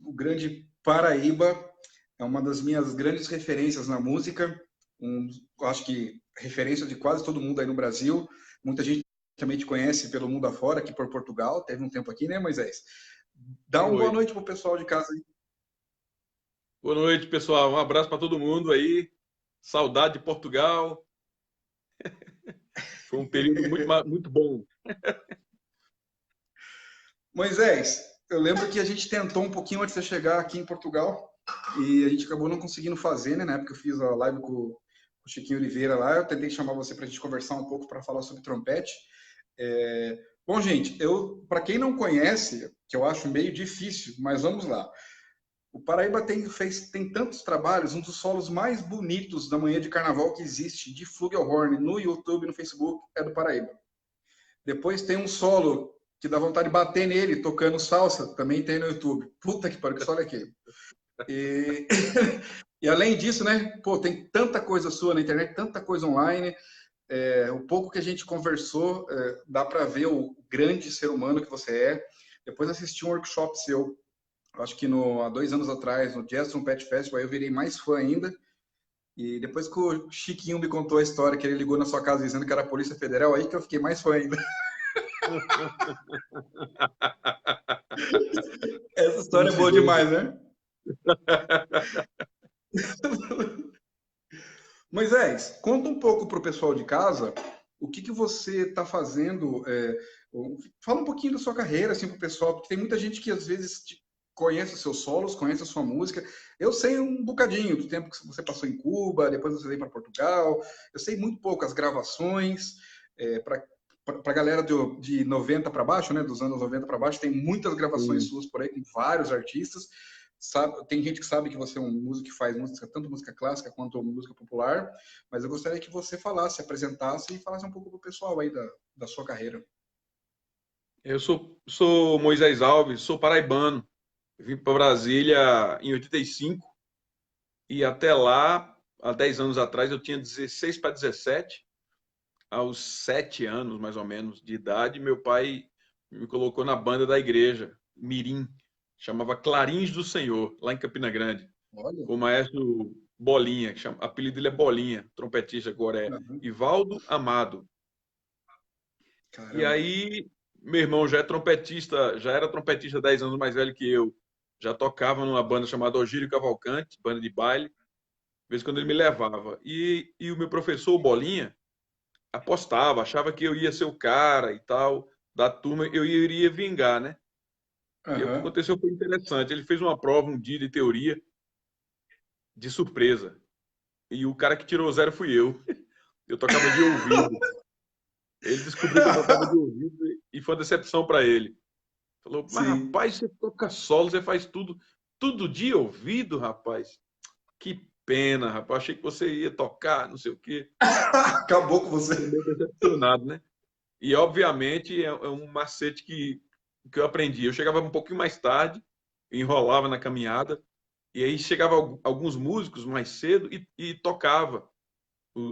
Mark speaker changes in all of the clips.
Speaker 1: o grande Paraíba é uma das minhas grandes referências na música. Acho que referência de quase todo mundo aí no Brasil. Muita gente também te conhece pelo mundo afora, aqui por Portugal. Teve um tempo aqui, né, Moisés? Dá
Speaker 2: Boa
Speaker 1: uma boa
Speaker 2: noite.
Speaker 1: noite pro pessoal de casa aí.
Speaker 2: Boa noite, pessoal. Um abraço para todo mundo aí. Saudade de Portugal. Foi um período muito bom.
Speaker 1: Moisés, eu lembro que a gente tentou um pouquinho antes de você chegar aqui em Portugal e a gente acabou não conseguindo fazer, né? Na época eu fiz a live com o Chiquinho Oliveira lá, eu tentei chamar você para a gente conversar um pouco para falar sobre trompete. Bom, gente, para quem não conhece, que eu acho meio difícil, mas vamos lá. O Paraíba tem tantos trabalhos, um dos solos mais bonitos da manhã de carnaval que existe, de flugelhorn, no YouTube, no Facebook, é do Paraíba. Depois tem um solo que dá vontade de bater nele, tocando salsa, também tem no YouTube. Puta que pariu, que solo é aquele? E, e além disso, né, pô, tem tanta coisa sua na internet, tanta coisa online. O pouco que a gente conversou, dá para ver o grande ser humano que você é. Depois assisti um workshop seu, acho que há 2 anos atrás, no Jazz Trumpet Festival, aí eu virei mais fã ainda. E depois que o Chiquinho me contou a história, que ele ligou na sua casa dizendo que era a Polícia Federal, aí que eu fiquei mais fã ainda. Essa história é boa
Speaker 2: Coincidência.
Speaker 1: demais, né? Moisés, conta um pouco para o pessoal de casa o que você está fazendo. Fala um pouquinho da sua carreira, assim, para o pessoal, porque tem muita gente que às vezes conhece os seus solos, conhece a sua música. Eu sei um bocadinho do tempo que você passou em Cuba, depois você veio para Portugal. Eu sei muito pouco as gravações. Para a galera de 90 para baixo, né, dos anos 90 para baixo, tem muitas gravações
Speaker 2: Sim.
Speaker 1: suas por aí, com vários artistas. Tem gente que sabe que você é um músico que faz música, tanto música clássica quanto música popular, mas eu gostaria que você falasse, apresentasse e falasse um pouco para o pessoal aí da sua carreira.
Speaker 2: Eu sou Moisés Alves, sou paraibano. Vim para Brasília em 85 e até lá, há 10 anos atrás, eu tinha 16 para 17. Aos 7 anos, mais ou menos, de idade, meu pai me colocou na banda da igreja, Mirim, chamava Clarins do Senhor, lá em Campina Grande,
Speaker 1: Olha.
Speaker 2: com o maestro Bolinha, o apelido dele é Bolinha, trompetista agora é
Speaker 1: Uhum.
Speaker 2: Ivaldo Amado. E
Speaker 1: Caramba.
Speaker 2: aí, meu irmão já é trompetista, já era trompetista 10 anos mais velho que eu, já tocava numa banda chamada Ogírio Cavalcante, banda de baile, de vez em quando ele me levava. E o meu professor, o Bolinha, apostava, achava que eu ia ser o cara e tal, da turma, eu iria vingar, né? E aí, o que
Speaker 1: Uhum.
Speaker 2: aconteceu foi interessante. Ele fez uma prova um dia de teoria de surpresa. E o cara que tirou zero fui eu. Eu tocava de ouvido. Ele descobriu que eu tocava de ouvido e foi uma decepção para ele. Falou, mas
Speaker 1: Sim.
Speaker 2: rapaz, você toca solo, você faz tudo de ouvido, rapaz. Que pena, rapaz. Achei que você ia tocar, não sei o quê.
Speaker 1: Acabou com você.
Speaker 2: Fiquei meio decepcionado, né? E, obviamente, é um macete que eu aprendi. Eu chegava um pouquinho mais tarde, enrolava na caminhada, e aí chegava alguns músicos mais cedo e tocava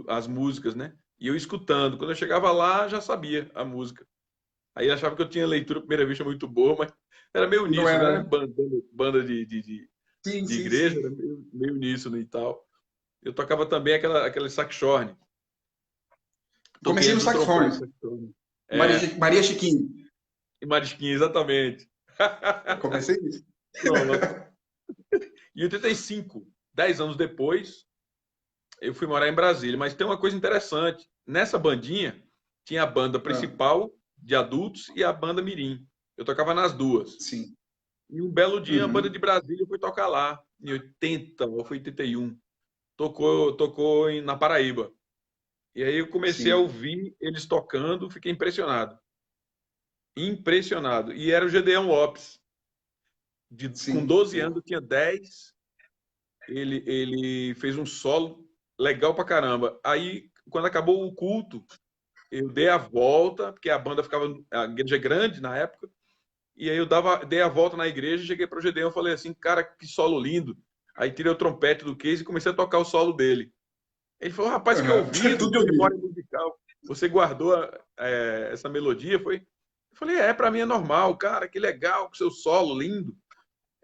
Speaker 2: as músicas, né? E eu escutando. Quando eu chegava lá, já sabia a música. Aí achava que eu tinha leitura à primeira vista muito boa, mas era meio
Speaker 1: E não
Speaker 2: nisso, né?
Speaker 1: era, né?
Speaker 2: Banda
Speaker 1: Sim,
Speaker 2: de
Speaker 1: sim,
Speaker 2: igreja,
Speaker 1: sim.
Speaker 2: era meio nisso, né, e tal. Eu tocava também aquele saxhorn. Toquei
Speaker 1: Comecei no
Speaker 2: antes do trompete,
Speaker 1: saxofone.
Speaker 2: saxhorn.
Speaker 1: Maria,
Speaker 2: É,
Speaker 1: Maria Chiquinho.
Speaker 2: e marisquinha, exatamente.
Speaker 1: Comecei isso.
Speaker 2: Pronto. Em 85, 10 anos depois, eu fui morar em Brasília. Mas tem uma coisa interessante. Nessa bandinha, tinha a banda
Speaker 1: Ah,
Speaker 2: principal de adultos e a banda mirim. Eu tocava nas duas.
Speaker 1: sim.
Speaker 2: E um belo dia, a banda de
Speaker 1: Uhum.
Speaker 2: Brasília foi tocar lá, em 80 ou foi 81. Tocou na Paraíba. E aí eu comecei a
Speaker 1: Sim.
Speaker 2: ouvir eles tocando, fiquei impressionado. Impressionado. E era o Gedeão Lopes. Com
Speaker 1: Sim.
Speaker 2: 12 anos,
Speaker 1: Pô.
Speaker 2: eu tinha 10. Ele fez um solo legal pra caramba. Aí, quando acabou o culto, eu dei a volta, porque a banda ficava. A igreja é grande na época. E aí dei a volta na igreja, cheguei pro Gedeão e falei assim, cara, que solo lindo. Aí tirei o trompete do case e comecei a tocar o solo dele. Ele falou, rapaz, que
Speaker 1: Uhum.
Speaker 2: ouvido,
Speaker 1: Tudo de
Speaker 2: que memória
Speaker 1: ouvido.
Speaker 2: musical. Você guardou essa melodia? Foi? Eu falei, para mim é normal, cara, que legal, com seu solo lindo.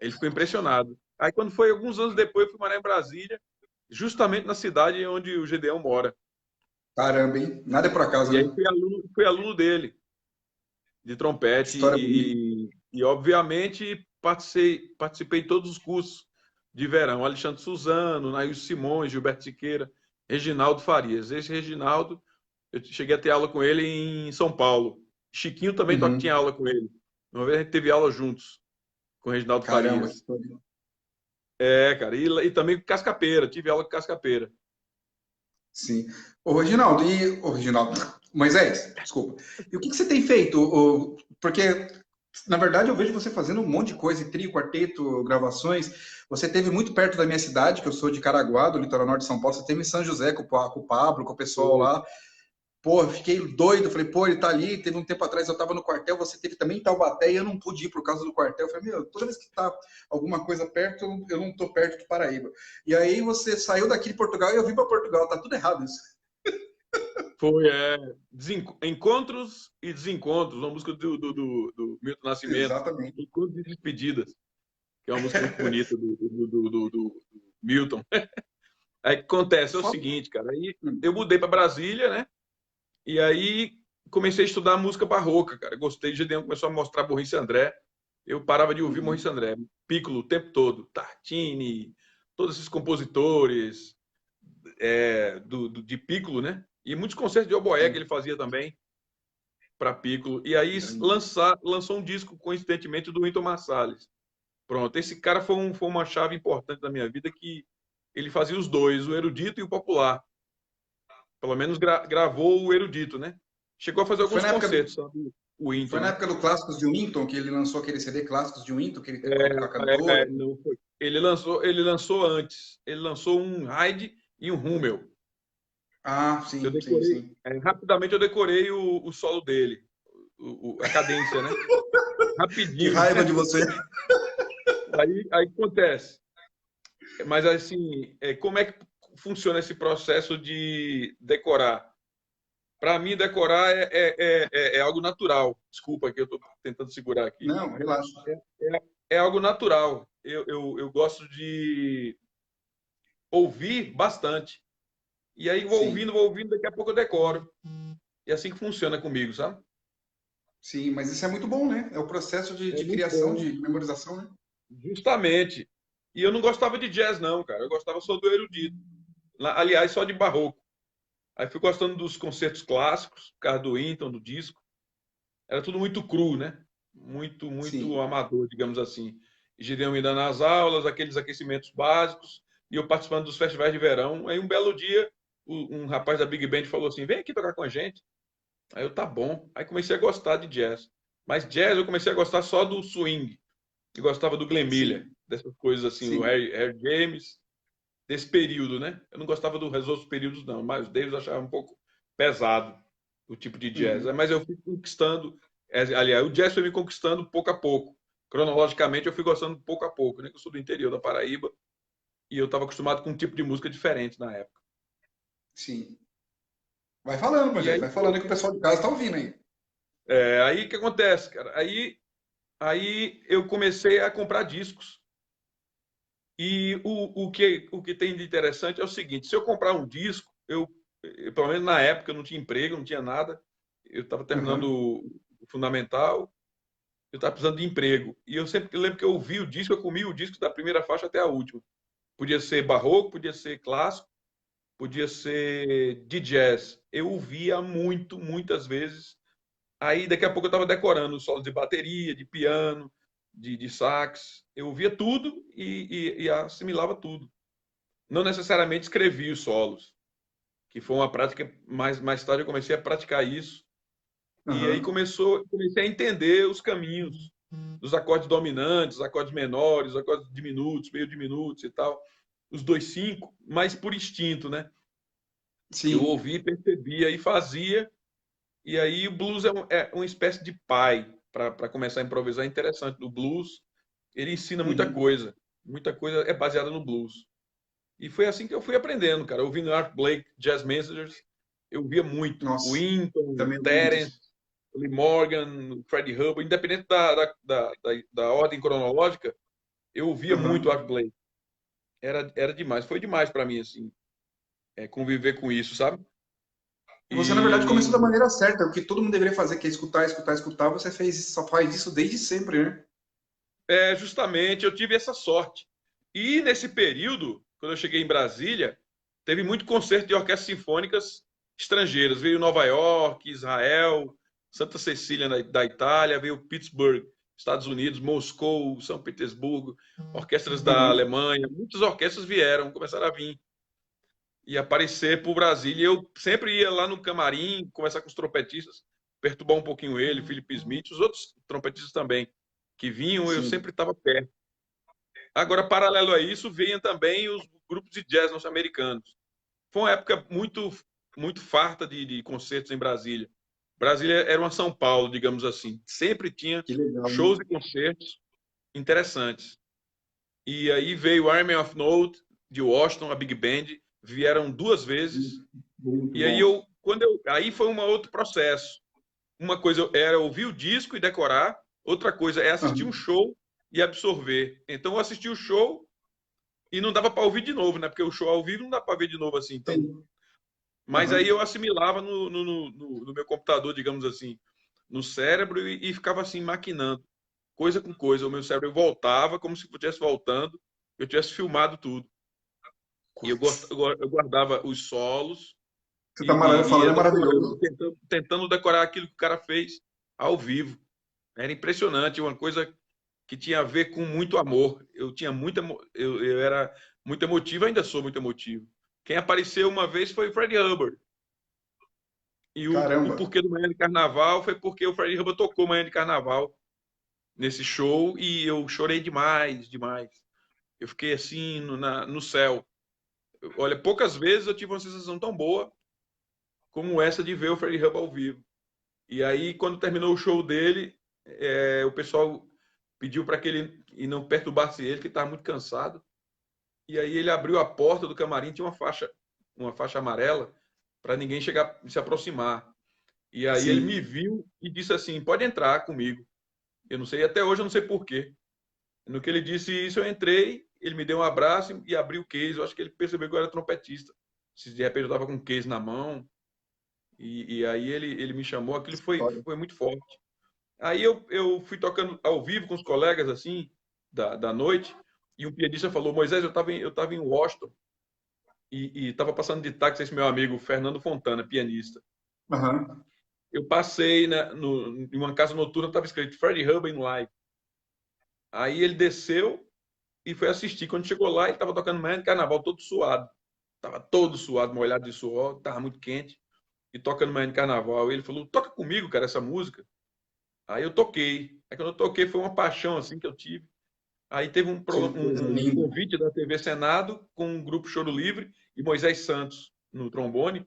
Speaker 2: Ele ficou impressionado. Aí, quando foi alguns anos depois, eu fui morar em Brasília, justamente na cidade onde o Gedeão mora.
Speaker 1: Caramba, hein? Nada é por acaso,
Speaker 2: E aí
Speaker 1: né?
Speaker 2: fui aluno dele, de trompete,
Speaker 1: História bonita.
Speaker 2: e obviamente, participei de todos os cursos de verão. Alexandre Suzano, Nair Simões, Gilberto Siqueira, Reginaldo Farias. Esse Reginaldo, eu cheguei a ter aula com ele em São Paulo. Chiquinho também tinha
Speaker 1: Uhum.
Speaker 2: aula com ele. Uma vez a gente teve aula juntos com o Reginaldo
Speaker 1: Caramba, que
Speaker 2: Farias.
Speaker 1: história.
Speaker 2: É, cara, e também com Cascapeira, tive aula com Cascapeira.
Speaker 1: Sim. Ô, Reginaldo, Moisés, desculpa. E o que você tem feito? Porque, na verdade, eu vejo você fazendo um monte de coisa, trio, quarteto, gravações. Você teve muito perto da minha cidade, que eu sou de Caraguá, do litoral norte de São Paulo. Você teve em São José com o Pablo, com o pessoal
Speaker 2: Foi.
Speaker 1: lá. Pô, eu fiquei doido. Falei, pô, ele tá ali. Teve um tempo atrás, eu tava no quartel. Você teve também em Taubaté e eu não pude ir por causa do quartel. Eu falei, meu, toda vez que tá alguma coisa perto, eu não tô perto de Paraíba. E aí você saiu daqui de Portugal e eu vim para Portugal. Tá tudo errado isso.
Speaker 2: Foi Encontros e Desencontros, uma música do Milton Nascimento,
Speaker 1: Exatamente.
Speaker 2: Encontros e Despedidas, que é uma música muito bonita do Milton. Aí o que acontece é o
Speaker 1: Fala.
Speaker 2: seguinte, cara, aí
Speaker 1: Hum.
Speaker 2: eu mudei para Brasília, né? E aí comecei a estudar música barroca, cara. Gostei de Gedeão, começou a mostrar Maurice André. Eu parava de ouvir
Speaker 1: Uhum.
Speaker 2: Maurice André, Piccolo o tempo todo, Tartini, todos esses compositores de Piccolo, né? E muitos concertos de oboé que
Speaker 1: Sim.
Speaker 2: ele fazia também para Piccolo. E aí lançou um disco, coincidentemente, do Wynton Marsalis. Pronto, esse cara foi uma chave importante da minha vida, que ele fazia os dois, o erudito e o popular. Pelo menos gravou o erudito, né? Chegou a fazer
Speaker 1: Foi
Speaker 2: alguns
Speaker 1: na época
Speaker 2: concertos, sabe? O
Speaker 1: Foi
Speaker 2: Wynton,
Speaker 1: na
Speaker 2: né?
Speaker 1: época do Clássicos de Winton que ele lançou aquele CD Clássicos de Winton, que ele com a cantora.
Speaker 2: Não foi. Ele lançou antes. Ele lançou um Hyde e um Hummel.
Speaker 1: Ah,
Speaker 2: Eu
Speaker 1: sim, sim,
Speaker 2: decorei,
Speaker 1: sim.
Speaker 2: rapidamente eu decorei o solo dele, a cadência, né?
Speaker 1: Que
Speaker 2: Rapidinho.
Speaker 1: raiva de você.
Speaker 2: Aí acontece. Mas assim, como é que funciona esse processo de decorar? Para mim, decorar é algo natural. Desculpa que eu estou tentando segurar aqui.
Speaker 1: Não, relaxa.
Speaker 2: É algo natural. Eu gosto de ouvir bastante. E aí
Speaker 1: Sim,
Speaker 2: vou ouvindo, daqui a pouco eu decoro. E é assim que funciona comigo, sabe?
Speaker 1: sim, mas isso é muito bom, né? É o processo
Speaker 2: É
Speaker 1: de
Speaker 2: muito
Speaker 1: criação,
Speaker 2: bom.
Speaker 1: de memorização, né?
Speaker 2: Justamente. E eu não gostava de jazz, não, cara. Eu gostava só do erudito. Aliás, só de barroco. Aí fui gostando dos concertos clássicos, por causa do Wynton, do disco. Era tudo muito cru, né? Muito, muito
Speaker 1: Sim.
Speaker 2: amador, digamos assim. Gideão me dando as aulas, aqueles aquecimentos básicos, e eu participando dos festivais de verão. Aí um belo dia, um rapaz da Big Band falou assim: vem aqui tocar com a gente. Aí eu, tá bom. Aí comecei a gostar de jazz. Mas jazz eu comecei a gostar só do swing. Eu gostava do Glenn Miller,
Speaker 1: Sim,
Speaker 2: dessas coisas assim, o
Speaker 1: sim.
Speaker 2: Harry James, desse período, né? Eu não gostava dos outros períodos, não. Mas o Davis eu achava um pouco pesado o tipo de jazz.
Speaker 1: Uhum.
Speaker 2: Mas eu fui conquistando. Aliás, o jazz foi me conquistando pouco a pouco. Cronologicamente, eu fui gostando pouco a pouco, né? Eu sou do interior da Paraíba e eu estava acostumado com um tipo de música diferente na época.
Speaker 1: Sim. Vai falando,
Speaker 2: E
Speaker 1: Moisés,
Speaker 2: aí,
Speaker 1: vai falando que o pessoal de casa tá ouvindo aí.
Speaker 2: aí o que acontece, cara? Aí eu comecei a comprar discos. E o que tem de interessante é o seguinte: se eu comprar um disco, pelo menos na época, eu não tinha emprego, não tinha nada, eu estava terminando
Speaker 1: Aham.
Speaker 2: o fundamental, eu estava precisando de emprego. E eu sempre lembro que eu ouvi o disco, eu comi o disco da primeira faixa até a última. Podia ser barroco, podia ser clássico, podia ser de jazz. Eu ouvia muito, muitas vezes. Aí daqui a pouco eu estava decorando solos de bateria, de piano, de sax. Eu ouvia tudo e assimilava tudo. Não necessariamente escrevia os solos, que foi uma prática, mais tarde eu comecei a praticar isso. E aí
Speaker 1: Aham.
Speaker 2: comecei a entender os caminhos dos acordes dominantes, acordes menores, acordes diminutos, meio diminutos e tal. Os dois cinco, mas por instinto, né? Eu
Speaker 1: Sim.
Speaker 2: ouvia, percebia e fazia. E aí o blues é uma espécie de pai para começar a improvisar. É interessante. O blues, ele ensina muita
Speaker 1: Uhum.
Speaker 2: coisa. Muita coisa é baseada no blues. E foi assim que eu fui aprendendo, cara. Ouvindo Art Blake, Jazz Messengers, eu via muito. O
Speaker 1: Nossa,
Speaker 2: Wynton,
Speaker 1: também ouvi
Speaker 2: Terence,
Speaker 1: muitos.
Speaker 2: Lee Morgan, Freddie Hubbard, independente da ordem cronológica, Eu ouvia muito
Speaker 1: Aham.
Speaker 2: Art Blakey. Era demais. Foi demais para mim, assim, conviver com isso, sabe?
Speaker 1: E você, na verdade, começou da
Speaker 2: E
Speaker 1: maneira certa. O que todo mundo deveria fazer, que é escutar, escutar, escutar, você fez, só faz isso desde sempre, né?
Speaker 2: justamente eu tive essa sorte. E nesse período, quando eu cheguei em Brasília, teve muito concerto de orquestras sinfônicas estrangeiras. Veio Nova York, Israel, Santa Cecília da Itália, veio Pittsburgh, Estados Unidos, Moscou, São Petersburgo, orquestras da
Speaker 1: Aham.
Speaker 2: Alemanha. Muitas orquestras vieram, começaram a vir e aparecer por Brasília. E eu sempre ia lá no camarim, conversar com os trompetistas, perturbar um pouquinho ele, Philip Smith, os outros trompetistas também que vinham, eu
Speaker 1: Sim.
Speaker 2: sempre estava perto. Agora, paralelo a isso, vinham também os grupos de jazz norte-americanos. Foi uma época muito farta de concertos em Brasília. Brasília era uma São Paulo, digamos assim. Sempre tinha
Speaker 1: Que legal,
Speaker 2: shows
Speaker 1: hein?
Speaker 2: e concertos interessantes. E aí veio o Army of Note, de Washington, a Big Band, vieram duas vezes.
Speaker 1: Muito
Speaker 2: E aí
Speaker 1: bom.
Speaker 2: aí foi um outro processo. Uma coisa era ouvir o disco e decorar, outra coisa é assistir um
Speaker 1: Aham.
Speaker 2: show e absorver. Então eu assisti o show e não dava para ouvir de novo, né? Porque o show ao vivo não dá para ver de novo assim. Então,
Speaker 1: Sim.
Speaker 2: mas aí
Speaker 1: Aham.
Speaker 2: eu assimilava no meu computador, digamos assim, no cérebro e ficava assim maquinando, coisa com coisa. O meu cérebro voltava como se estivesse voltando, eu tivesse filmado tudo. E
Speaker 1: Putz.
Speaker 2: eu guardava os solos
Speaker 1: Você tá
Speaker 2: e
Speaker 1: falando,
Speaker 2: ia
Speaker 1: é
Speaker 2: decorando,
Speaker 1: maravilhoso.
Speaker 2: tentando decorar aquilo que o cara fez ao vivo. Era impressionante, uma coisa que tinha a ver com muito amor. Eu tinha eu era muito emotivo, ainda sou muito emotivo. Quem apareceu uma vez foi o Freddie Hubbard. E o
Speaker 1: Caramba.
Speaker 2: porquê do Manhã de Carnaval foi porque o Freddie Hubbard tocou Manhã de Carnaval nesse show e eu chorei demais, demais. Eu fiquei assim no céu. Olha, poucas vezes eu tive uma sensação tão boa como essa de ver o Freddie Hubbard ao vivo. E aí, quando terminou o show dele, o pessoal pediu para que ele e não perturbasse ele, que estava muito cansado. E aí ele abriu a porta do camarim, tinha uma faixa amarela, para ninguém chegar se aproximar. E aí ele me
Speaker 1: Sim.
Speaker 2: viu e disse assim: pode entrar comigo. Eu não sei, até hoje eu não sei por quê. No que ele disse isso, eu entrei, ele me deu um abraço e abriu o case. Eu acho que ele percebeu que eu era trompetista. Se de repente eu estava com um case na mão. E aí ele me chamou, aquilo
Speaker 1: História.
Speaker 2: foi muito forte. Aí eu fui tocando ao vivo com os colegas, assim, da noite, e um pianista falou: Moisés, eu tava em Washington e estava passando de táxi esse meu amigo Fernando Fontana, pianista.
Speaker 1: Aham.
Speaker 2: Eu passei em uma casa noturna, estava escrito Freddie Hubbard in Live. Aí ele desceu e foi assistir. Quando chegou lá, ele estava tocando Manhã de Carnaval, todo suado. Estava todo suado, molhado de suor, estava muito quente. E tocando Manhã de Carnaval. E ele falou: toca comigo, cara, essa música. Aí eu toquei. Aí quando eu toquei, foi uma paixão assim que eu tive. Aí teve
Speaker 1: Que coisa
Speaker 2: um
Speaker 1: linda.
Speaker 2: convite da TV Senado com um grupo Choro Livre e Moisés Santos no trombone.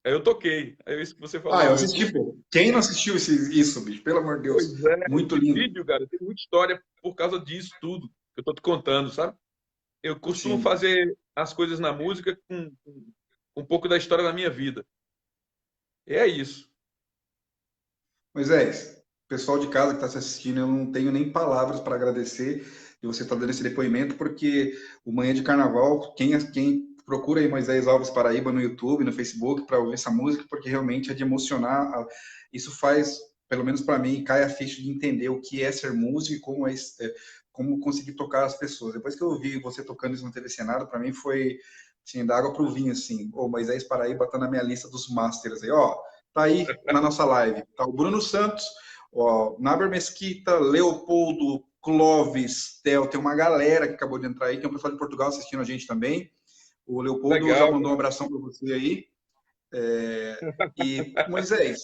Speaker 2: Aí eu toquei. Aí isso que você
Speaker 1: Ah,
Speaker 2: falou
Speaker 1: eu
Speaker 2: no
Speaker 1: assisti,
Speaker 2: YouTube.
Speaker 1: pô. Quem não assistiu isso, bicho? Pelo amor de
Speaker 2: Pois
Speaker 1: Deus.
Speaker 2: é,
Speaker 1: Muito
Speaker 2: esse
Speaker 1: lindo.
Speaker 2: vídeo, cara, tem muita história por causa disso tudo que eu tô te contando, sabe? Eu costumo
Speaker 1: Sim.
Speaker 2: fazer as coisas na música com um pouco da história da minha vida. E é isso.
Speaker 1: Moisés, pessoal de casa que está se assistindo, eu não tenho nem palavras para agradecer de você estar dando esse depoimento, porque o Manhã de Carnaval, quem procura aí Moisés Alves Paraíba no YouTube, no Facebook, para ouvir essa música, porque realmente é de emocionar. Isso faz, pelo menos para mim, cai a ficha de entender o que é ser músico e como conseguir tocar as pessoas. Depois que eu ouvi você tocando isso no TV Senado, para mim foi assim, da água para o vinho, assim. O Moisés Paraíba está na minha lista dos masters aí, ó. Tá aí na nossa live. Tá o Bruno Santos, ó, Naber Mesquita, Leopoldo, Clóvis, Theo, tem uma galera que acabou de entrar aí, tem um pessoal de Portugal assistindo a gente também. O Leopoldo já
Speaker 2: Legal,
Speaker 1: mandou um
Speaker 2: cara.
Speaker 1: abração para você aí. E, Moisés,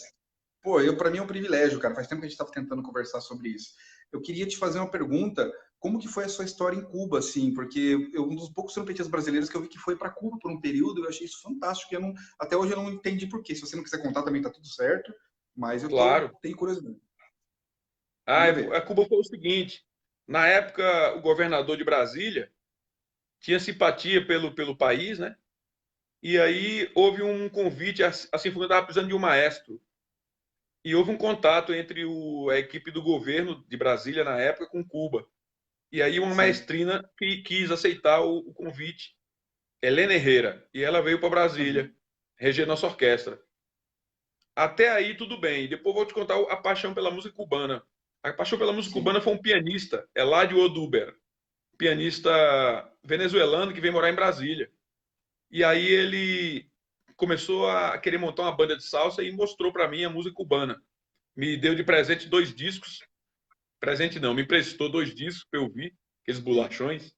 Speaker 1: pô, para mim é um privilégio, cara. Faz tempo que a gente estava tentando conversar sobre isso. Eu queria te fazer uma pergunta. Como que foi a sua história em Cuba, assim? Porque um dos poucos trompetistas brasileiros que eu vi que foi para Cuba por um período, eu achei isso fantástico. Até hoje eu não entendi por quê. Se você não quiser contar, também tá tudo certo. Mas
Speaker 2: Claro.
Speaker 1: tenho curiosidade.
Speaker 2: Ah,
Speaker 1: Manda ver.
Speaker 2: a Cuba foi o seguinte: na época, o governador de Brasília tinha simpatia pelo país, né? E aí houve um convite, a Sinfônica estava precisando de um maestro. E houve um contato entre a equipe do governo de Brasília na época com Cuba. E aí uma
Speaker 1: Sim.
Speaker 2: maestrina que quis aceitar o convite, Helena Herrera, e ela veio para
Speaker 1: Uhum.
Speaker 2: Brasília reger nossa orquestra. Até aí tudo bem. Depois vou te contar a paixão pela música cubana. A paixão pela música
Speaker 1: Sim.
Speaker 2: cubana foi um pianista, Eladio Oduber, pianista venezuelano que veio morar em Brasília. E aí ele começou a querer montar uma banda de salsa e mostrou para mim a música cubana. Me deu de presente 2 discos. Presente não, me emprestou 2 discos para eu ouvir, aqueles bolachões.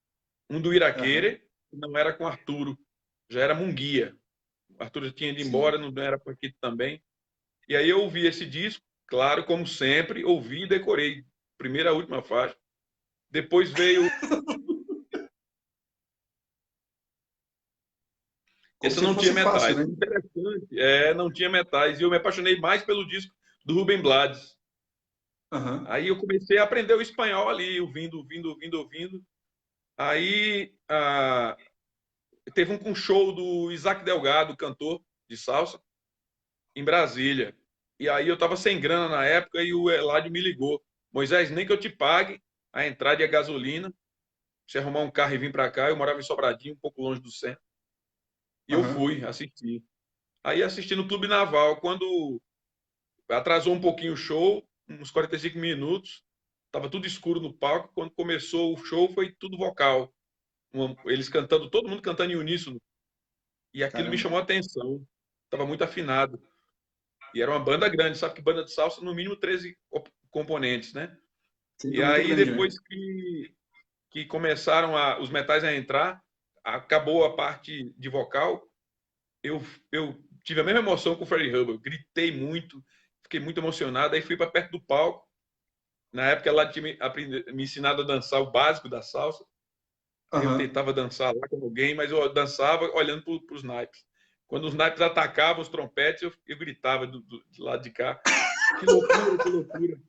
Speaker 2: Um do
Speaker 1: Aham.
Speaker 2: Iraquere, que não era com Arturo, já era Munguia. O Arturo já tinha ido embora,
Speaker 1: Sim.
Speaker 2: não era Paquito também. E aí eu ouvi esse disco, claro, como sempre, ouvi e decorei. Primeira a última faixa. Depois veio.
Speaker 1: Como
Speaker 2: Essa
Speaker 1: se
Speaker 2: não tinha
Speaker 1: fosse fácil,
Speaker 2: metais.
Speaker 1: né?
Speaker 2: Interessante. É, não tinha metais. E eu me apaixonei mais pelo disco do Rubem Blades.
Speaker 1: Aham.
Speaker 2: Aí eu comecei a aprender o espanhol ali, ouvindo. Aí teve um show do Isaac Delgado, cantor de salsa, em Brasília. E aí eu estava sem grana na época e o Eladio me ligou. Moisés, nem que eu te pague a entrada e a gasolina, você arrumar um carro e vir para cá. Eu morava em Sobradinho, um pouco longe do centro. E eu
Speaker 1: Aham.
Speaker 2: fui assistir. Aí assisti no Clube Naval. Quando atrasou um pouquinho o show, uns 45 minutos, estava tudo escuro no palco. Quando começou o show, foi tudo vocal. Eles cantando, todo mundo cantando em uníssono. E aquilo me
Speaker 1: Caramba.
Speaker 2: chamou a atenção. Estava muito afinado. E era uma banda grande, sabe que banda de salsa, no mínimo 13 componentes, né?
Speaker 1: Sim,
Speaker 2: E
Speaker 1: é muito
Speaker 2: aí,
Speaker 1: grande, né?
Speaker 2: depois que começaram os metais a entrar, acabou a parte de vocal, eu tive a mesma emoção com o Freddie Hubbard. Gritei muito, fiquei muito emocionado. Aí fui para perto do palco. Na época, ela tinha me ensinado a dançar o básico da salsa. Aí eu
Speaker 1: Aham.
Speaker 2: tentava dançar lá com alguém, mas eu dançava olhando para os naipes. Quando os naipes atacavam os trompetes, eu gritava do lado de cá. Que loucura, que loucura.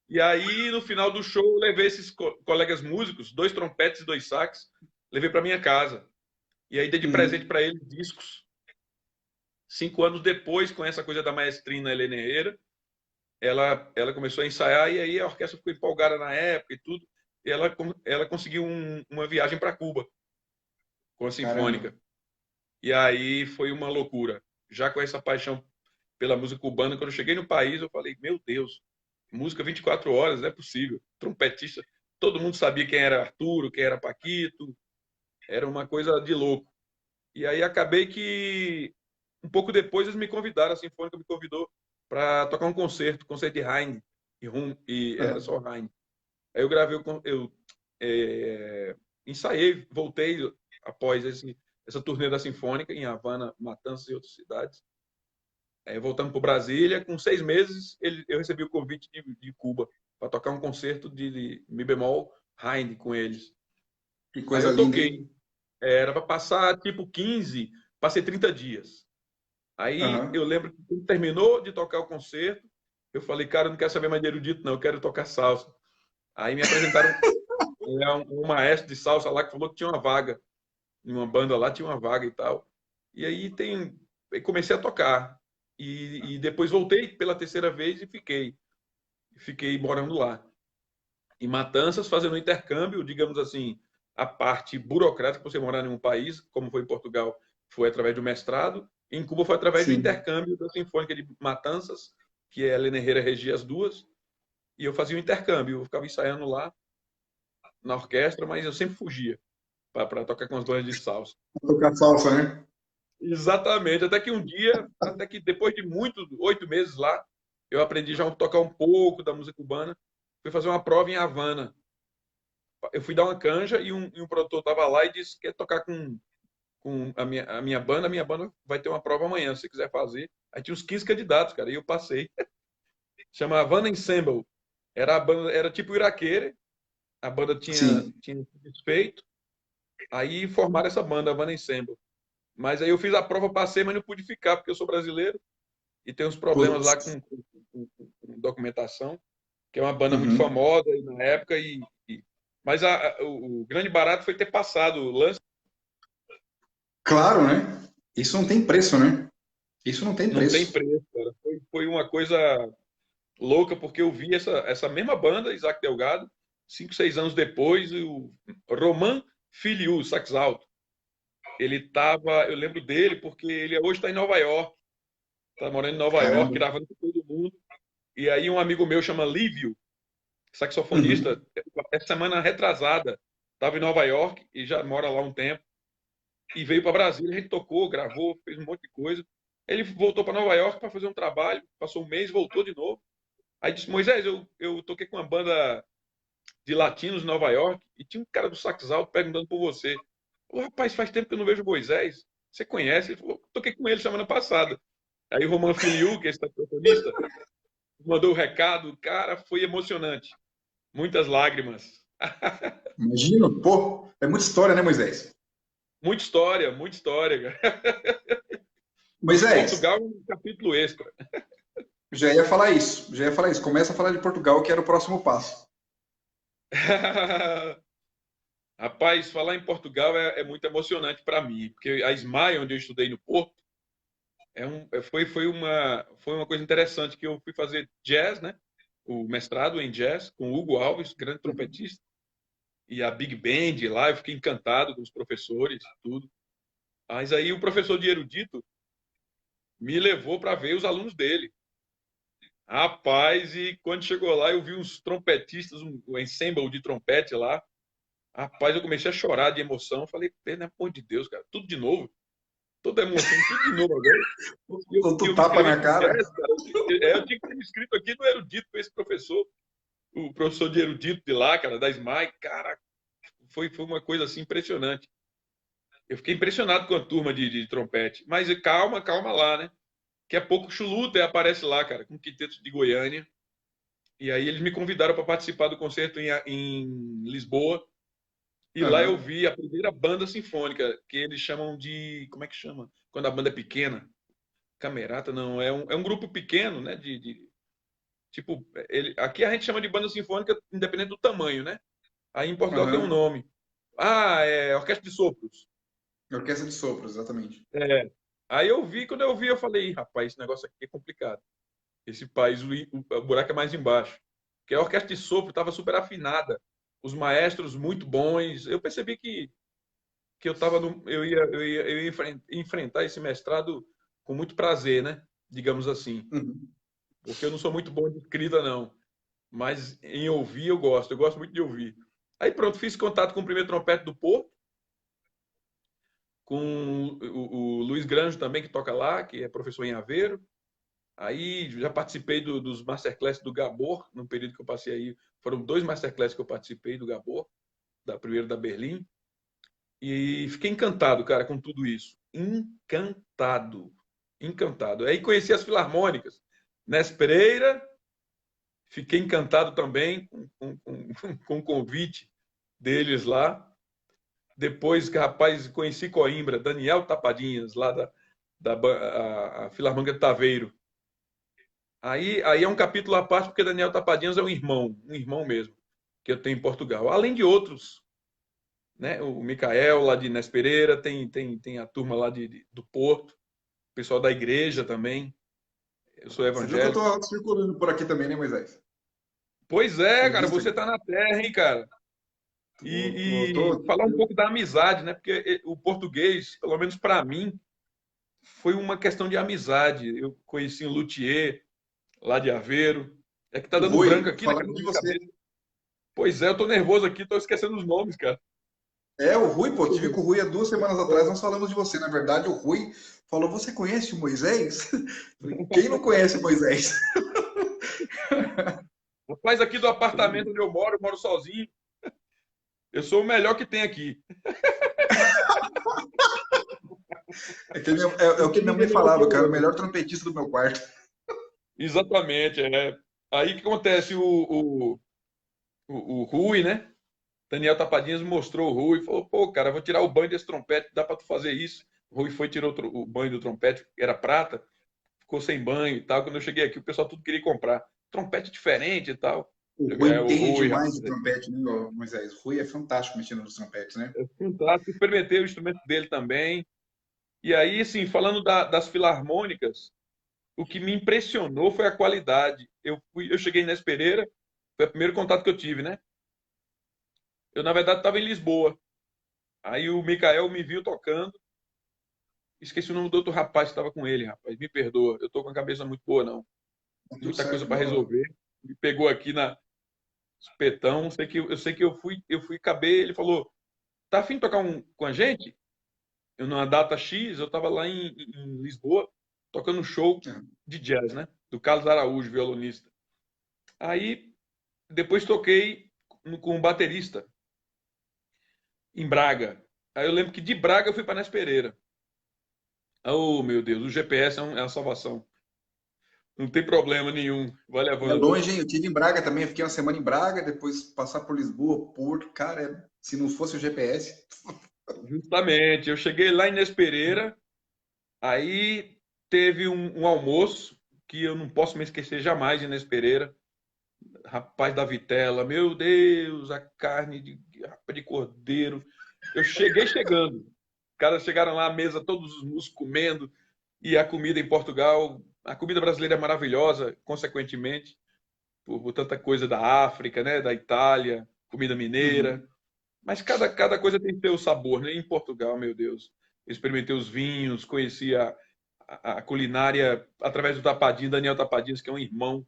Speaker 2: E aí, no final do show, eu levei esses colegas músicos, 2 trompetes e 2 sax, levei para minha casa. E aí dei de presente
Speaker 1: Uhum.
Speaker 2: para eles discos. 5 anos depois, com essa coisa da maestrina Helena Herrera, ela começou a ensaiar e aí a orquestra ficou empolgada na época e tudo. E ela conseguiu uma viagem para Cuba com a
Speaker 1: Caramba.
Speaker 2: Sinfônica. E aí foi uma loucura. Já com essa paixão pela música cubana, quando eu cheguei no país, eu falei: Meu Deus, música 24 horas, não é possível. Trompetista, todo mundo sabia quem era Arturo, quem era Paquito, era uma coisa de louco. E aí acabei que, um pouco depois, eles me convidaram, a Sinfônica me convidou para tocar um concerto de Haydn, e era
Speaker 1: Aham.
Speaker 2: só Haydn. Aí eu gravei, eu ensaiei, voltei após essa turnê da Sinfônica em Havana, Matanzas e outras cidades. Voltando para Brasília, com 6 meses, eu recebi o convite de Cuba para tocar um concerto de Mi bemol Haydn com eles.
Speaker 1: Que
Speaker 2: Aí
Speaker 1: coisa
Speaker 2: eu
Speaker 1: linda,
Speaker 2: toquei.
Speaker 1: hein?
Speaker 2: Era para passar tipo 15, passei 30 dias. Aí eu
Speaker 1: Aham.
Speaker 2: lembro que quando terminou de tocar o concerto, eu falei, cara, eu não quero saber mais de erudito, não, eu quero tocar salsa. Aí me apresentaram um maestro de salsa lá que falou que tinha uma vaga, em uma banda lá tinha uma vaga e tal. E aí comecei a tocar. E depois voltei pela terceira vez e fiquei morando lá. Em Matanças, fazendo um intercâmbio, digamos assim, a parte burocrática para você morar em um país, como foi em Portugal, foi através do mestrado. Em Cuba foi através do
Speaker 1: Sim.
Speaker 2: intercâmbio da Sinfônica de Matanças, que é a Helena Herrera regia as duas, e eu fazia o intercâmbio, eu ficava ensaiando lá na orquestra, mas eu sempre fugia para tocar com as bandas de salsa.
Speaker 1: Tocar salsa, né?
Speaker 2: Exatamente, até que um dia, até que depois de 8 meses lá, eu aprendi já a tocar um pouco da música cubana. Fui fazer uma prova em Havana. Eu fui dar uma canja e um produtor estava lá e disse que quer tocar com a minha banda vai ter uma prova amanhã, se você quiser fazer. Aí tinha uns 15 candidatos, cara, e eu passei. Chama Havana Ensemble. Era a banda, era tipo Iraquere, a banda tinha,
Speaker 1: Sim.
Speaker 2: tinha se desfeito, aí formaram essa banda, Havana Ensemble. Mas aí eu fiz a prova, passei, mas não pude ficar, porque eu sou brasileiro e tem uns problemas lá
Speaker 1: Putz.
Speaker 2: com documentação, que é uma banda muito
Speaker 1: Uhum.
Speaker 2: famosa aí na época, mas o grande barato foi ter passado o lance.
Speaker 1: Claro, né? Isso não tem preço, né? Isso não tem
Speaker 2: Não tem
Speaker 1: preço.
Speaker 2: preço, cara. Foi uma coisa louca, porque eu vi essa mesma banda, Isaac Delgado, 5, 6 anos depois, o Roman Filiu, sax alto. Ele estava, eu lembro dele porque ele hoje está em Nova York, está morando em Nova York,
Speaker 1: Caramba.
Speaker 2: gravando com todo mundo. E aí um amigo meu chama Lívio, saxofonista,
Speaker 1: Uhum.
Speaker 2: essa semana retrasada, estava em Nova York e já mora lá um tempo, e veio para Brasília, a gente tocou, gravou, fez um monte de coisa. Ele voltou para Nova York para fazer um trabalho, passou um mês, voltou de novo. Aí disse, Moisés, eu toquei com uma banda de latinos em Nova York e tinha um cara do sax alto perguntando por você. Ô, rapaz, faz tempo que eu não vejo o Moisés. Você conhece? Ele falou, toquei com ele semana passada. Aí o Roman Filiu, que é esse saxofonista, mandou o recado. Cara, foi emocionante. Muitas lágrimas.
Speaker 1: Imagino, pô, é muita história, né, Moisés?
Speaker 2: Muita história, cara.
Speaker 1: Moisés,
Speaker 2: Portugal é um capítulo extra.
Speaker 1: já ia falar isso, já ia falar isso. Começa a falar de Portugal, que era o próximo passo.
Speaker 2: Rapaz, falar em Portugal é muito emocionante para mim, porque a SMAI, onde eu estudei no Porto, foi uma coisa interessante que eu fui fazer jazz, né? O mestrado em jazz com Hugo Alves, grande
Speaker 1: Uhum.
Speaker 2: trompetista, e a Big Band lá, eu fiquei encantado com os professores, tudo. Mas aí o professor de erudito me levou para ver os alunos dele. Rapaz, e quando chegou lá, eu vi uns trompetistas, um ensemble de trompete lá. Rapaz, eu comecei a chorar de emoção. Falei, pelo amor de Deus, cara, tudo de novo. Toda emoção, tudo de novo agora. E
Speaker 1: Outro
Speaker 2: eu me
Speaker 1: tapa
Speaker 2: inscrevi
Speaker 1: na
Speaker 2: no
Speaker 1: cara.
Speaker 2: jazz, cara. Eu tinha que ter me inscrito aqui no erudito com esse professor, o professor de erudito de lá, cara, da SMAI. Cara, foi uma coisa assim impressionante. Eu fiquei impressionado com a turma de trompete. Mas calma, calma lá, né? Daqui a pouco o Chuluta aparece lá, cara, com o quinteto de Goiânia. E aí eles me convidaram para participar do concerto em Lisboa. E lá eu
Speaker 1: Aham,
Speaker 2: vi a primeira banda sinfônica, que eles chamam de. Como é que chama? Quando a banda é pequena? Camerata, não. É um grupo pequeno, né? Tipo, aqui a gente chama de banda sinfônica independente do tamanho, né? Aí em Portugal tem um
Speaker 1: aham.
Speaker 2: nome. Ah, é Orquestra de Sopros.
Speaker 1: Orquestra de sopros, exatamente.
Speaker 2: É. Aí eu vi, quando eu vi, eu falei, rapaz, esse negócio aqui é complicado. Esse país, o buraco é mais embaixo. Porque a orquestra de sopro estava super afinada. Os maestros muito bons. Eu percebi que eu ia enfrentar esse mestrado com muito prazer, né? Digamos assim.
Speaker 1: Uhum.
Speaker 2: Porque eu não sou muito bom de escrita, não. Mas em ouvir eu gosto. Eu gosto muito de ouvir. Aí pronto, fiz contato com o primeiro trompete do Porto, com o Luiz Granjo também, que toca lá, que é professor em Aveiro. Aí já participei dos masterclass do Gabor, no período que eu passei aí. Foram 2 masterclass que eu participei do Gabor, da primeira da Berlim. E fiquei encantado, cara, com tudo isso. Encantado. Encantado. Aí conheci as filarmônicas. Nes Pereira, fiquei encantado também com o convite deles lá. Depois, rapaz, conheci Coimbra, Daniel Tapadinhas, lá da Filarmônica de Taveiro. Aí é um capítulo à parte, porque Daniel Tapadinhas é um irmão mesmo, que eu tenho em Portugal. Além de outros, né? O Micael, lá de Inés Pereira, tem a turma lá do Porto, o pessoal da igreja também. Eu sou
Speaker 1: Você viu que eu
Speaker 2: evangélico.
Speaker 1: tô circulando por aqui também, né, Moisés?
Speaker 2: Pois é,
Speaker 1: Tem
Speaker 2: cara,
Speaker 1: visto
Speaker 2: você
Speaker 1: aqui?
Speaker 2: tá na terra, hein, cara? E falar um pouco da amizade, né? Porque o português, pelo menos para mim, foi uma questão de amizade. Eu conheci o Luthier, lá de Aveiro. É que tá
Speaker 1: O
Speaker 2: dando branco
Speaker 1: Rui,
Speaker 2: aqui, né, cara,
Speaker 1: falando
Speaker 2: na
Speaker 1: de
Speaker 2: minha
Speaker 1: você.
Speaker 2: cabeça. Pois é, eu tô nervoso aqui, tô esquecendo os nomes, cara.
Speaker 1: É, o Rui, pô,
Speaker 2: Deixa eu
Speaker 1: tive
Speaker 2: ver.
Speaker 1: com o Rui há 2 semanas atrás, nós falamos de você. Na verdade, o Rui falou: Você conhece o Moisés? Falei, quem não conhece o Moisés?
Speaker 2: Rapaz, aqui do apartamento onde eu moro sozinho. Eu sou o melhor que tem aqui.
Speaker 1: É
Speaker 2: Não
Speaker 1: o que
Speaker 2: tem
Speaker 1: minha
Speaker 2: ninguém
Speaker 1: mãe
Speaker 2: melhor que
Speaker 1: falava,
Speaker 2: eu,
Speaker 1: cara, o
Speaker 2: não.
Speaker 1: melhor trompetista do meu quarto.
Speaker 2: Exatamente. É. Aí o que acontece? O Rui, né? Daniel Tapadinhas mostrou o Rui e falou: pô, cara, vou tirar o banho desse trompete, dá para tu fazer isso. O Rui foi, tirou o banho do trompete, era prata, ficou sem banho e tal. Quando eu cheguei aqui, o pessoal tudo queria comprar. Trompete diferente e tal.
Speaker 1: O
Speaker 2: Eu
Speaker 1: Rui
Speaker 2: ganhei o
Speaker 1: entende
Speaker 2: Rui,
Speaker 1: demais
Speaker 2: rapaz.
Speaker 1: de trompete, né, Moisés? O Rui é fantástico mexendo nos trompetes, né?
Speaker 2: Fantástico. Experimentei o instrumento dele também. E aí, assim, falando das filarmônicas, o que me impressionou foi a qualidade. Eu cheguei em Inés Pereira, foi o primeiro contato que eu tive, né? Eu, na verdade, estava em Lisboa. Aí o Mikael me viu tocando. Esqueci o nome do outro rapaz que estava com ele, rapaz. Me perdoa. Eu tô com a cabeça muito boa, não.
Speaker 1: Tá tudo
Speaker 2: Muita coisa
Speaker 1: certo,
Speaker 2: para
Speaker 1: bora lá.
Speaker 2: resolver. Me pegou aqui na espetão. Eu sei que eu fui caber. Ele falou: tá afim de tocar com a gente? Eu, numa data X, eu estava lá em Lisboa, tocando um show
Speaker 1: É.
Speaker 2: de jazz, né? Do Carlos Araújo, violonista. Aí, depois toquei com um baterista em Braga. Aí eu lembro que de Braga eu fui para Nes Pereira. Oh, meu Deus, o GPS é a salvação. Não tem problema nenhum. Vai
Speaker 1: É
Speaker 2: levando.
Speaker 1: longe, hein? Eu estive em Braga também, eu fiquei uma semana em Braga, depois passar por Lisboa, Porto, cara, se não fosse o GPS.
Speaker 2: Justamente. Eu cheguei lá em Nes Pereira, aí teve um almoço que eu não posso me esquecer jamais em Nes Pereira. Rapaz da vitela, meu Deus, a carne de cordeiro. Eu cheguei chegando. Os caras chegaram lá à mesa, todos os músicos comendo, e a comida em Portugal, a comida brasileira é maravilhosa, consequentemente, por tanta coisa da África, né, da Itália, comida mineira.
Speaker 1: Uhum.
Speaker 2: Mas cada coisa tem seu sabor, né? Em Portugal, meu Deus, eu experimentei os vinhos, conheci a culinária através do Tapadinho, Daniel Tapadinhos, que é um irmão,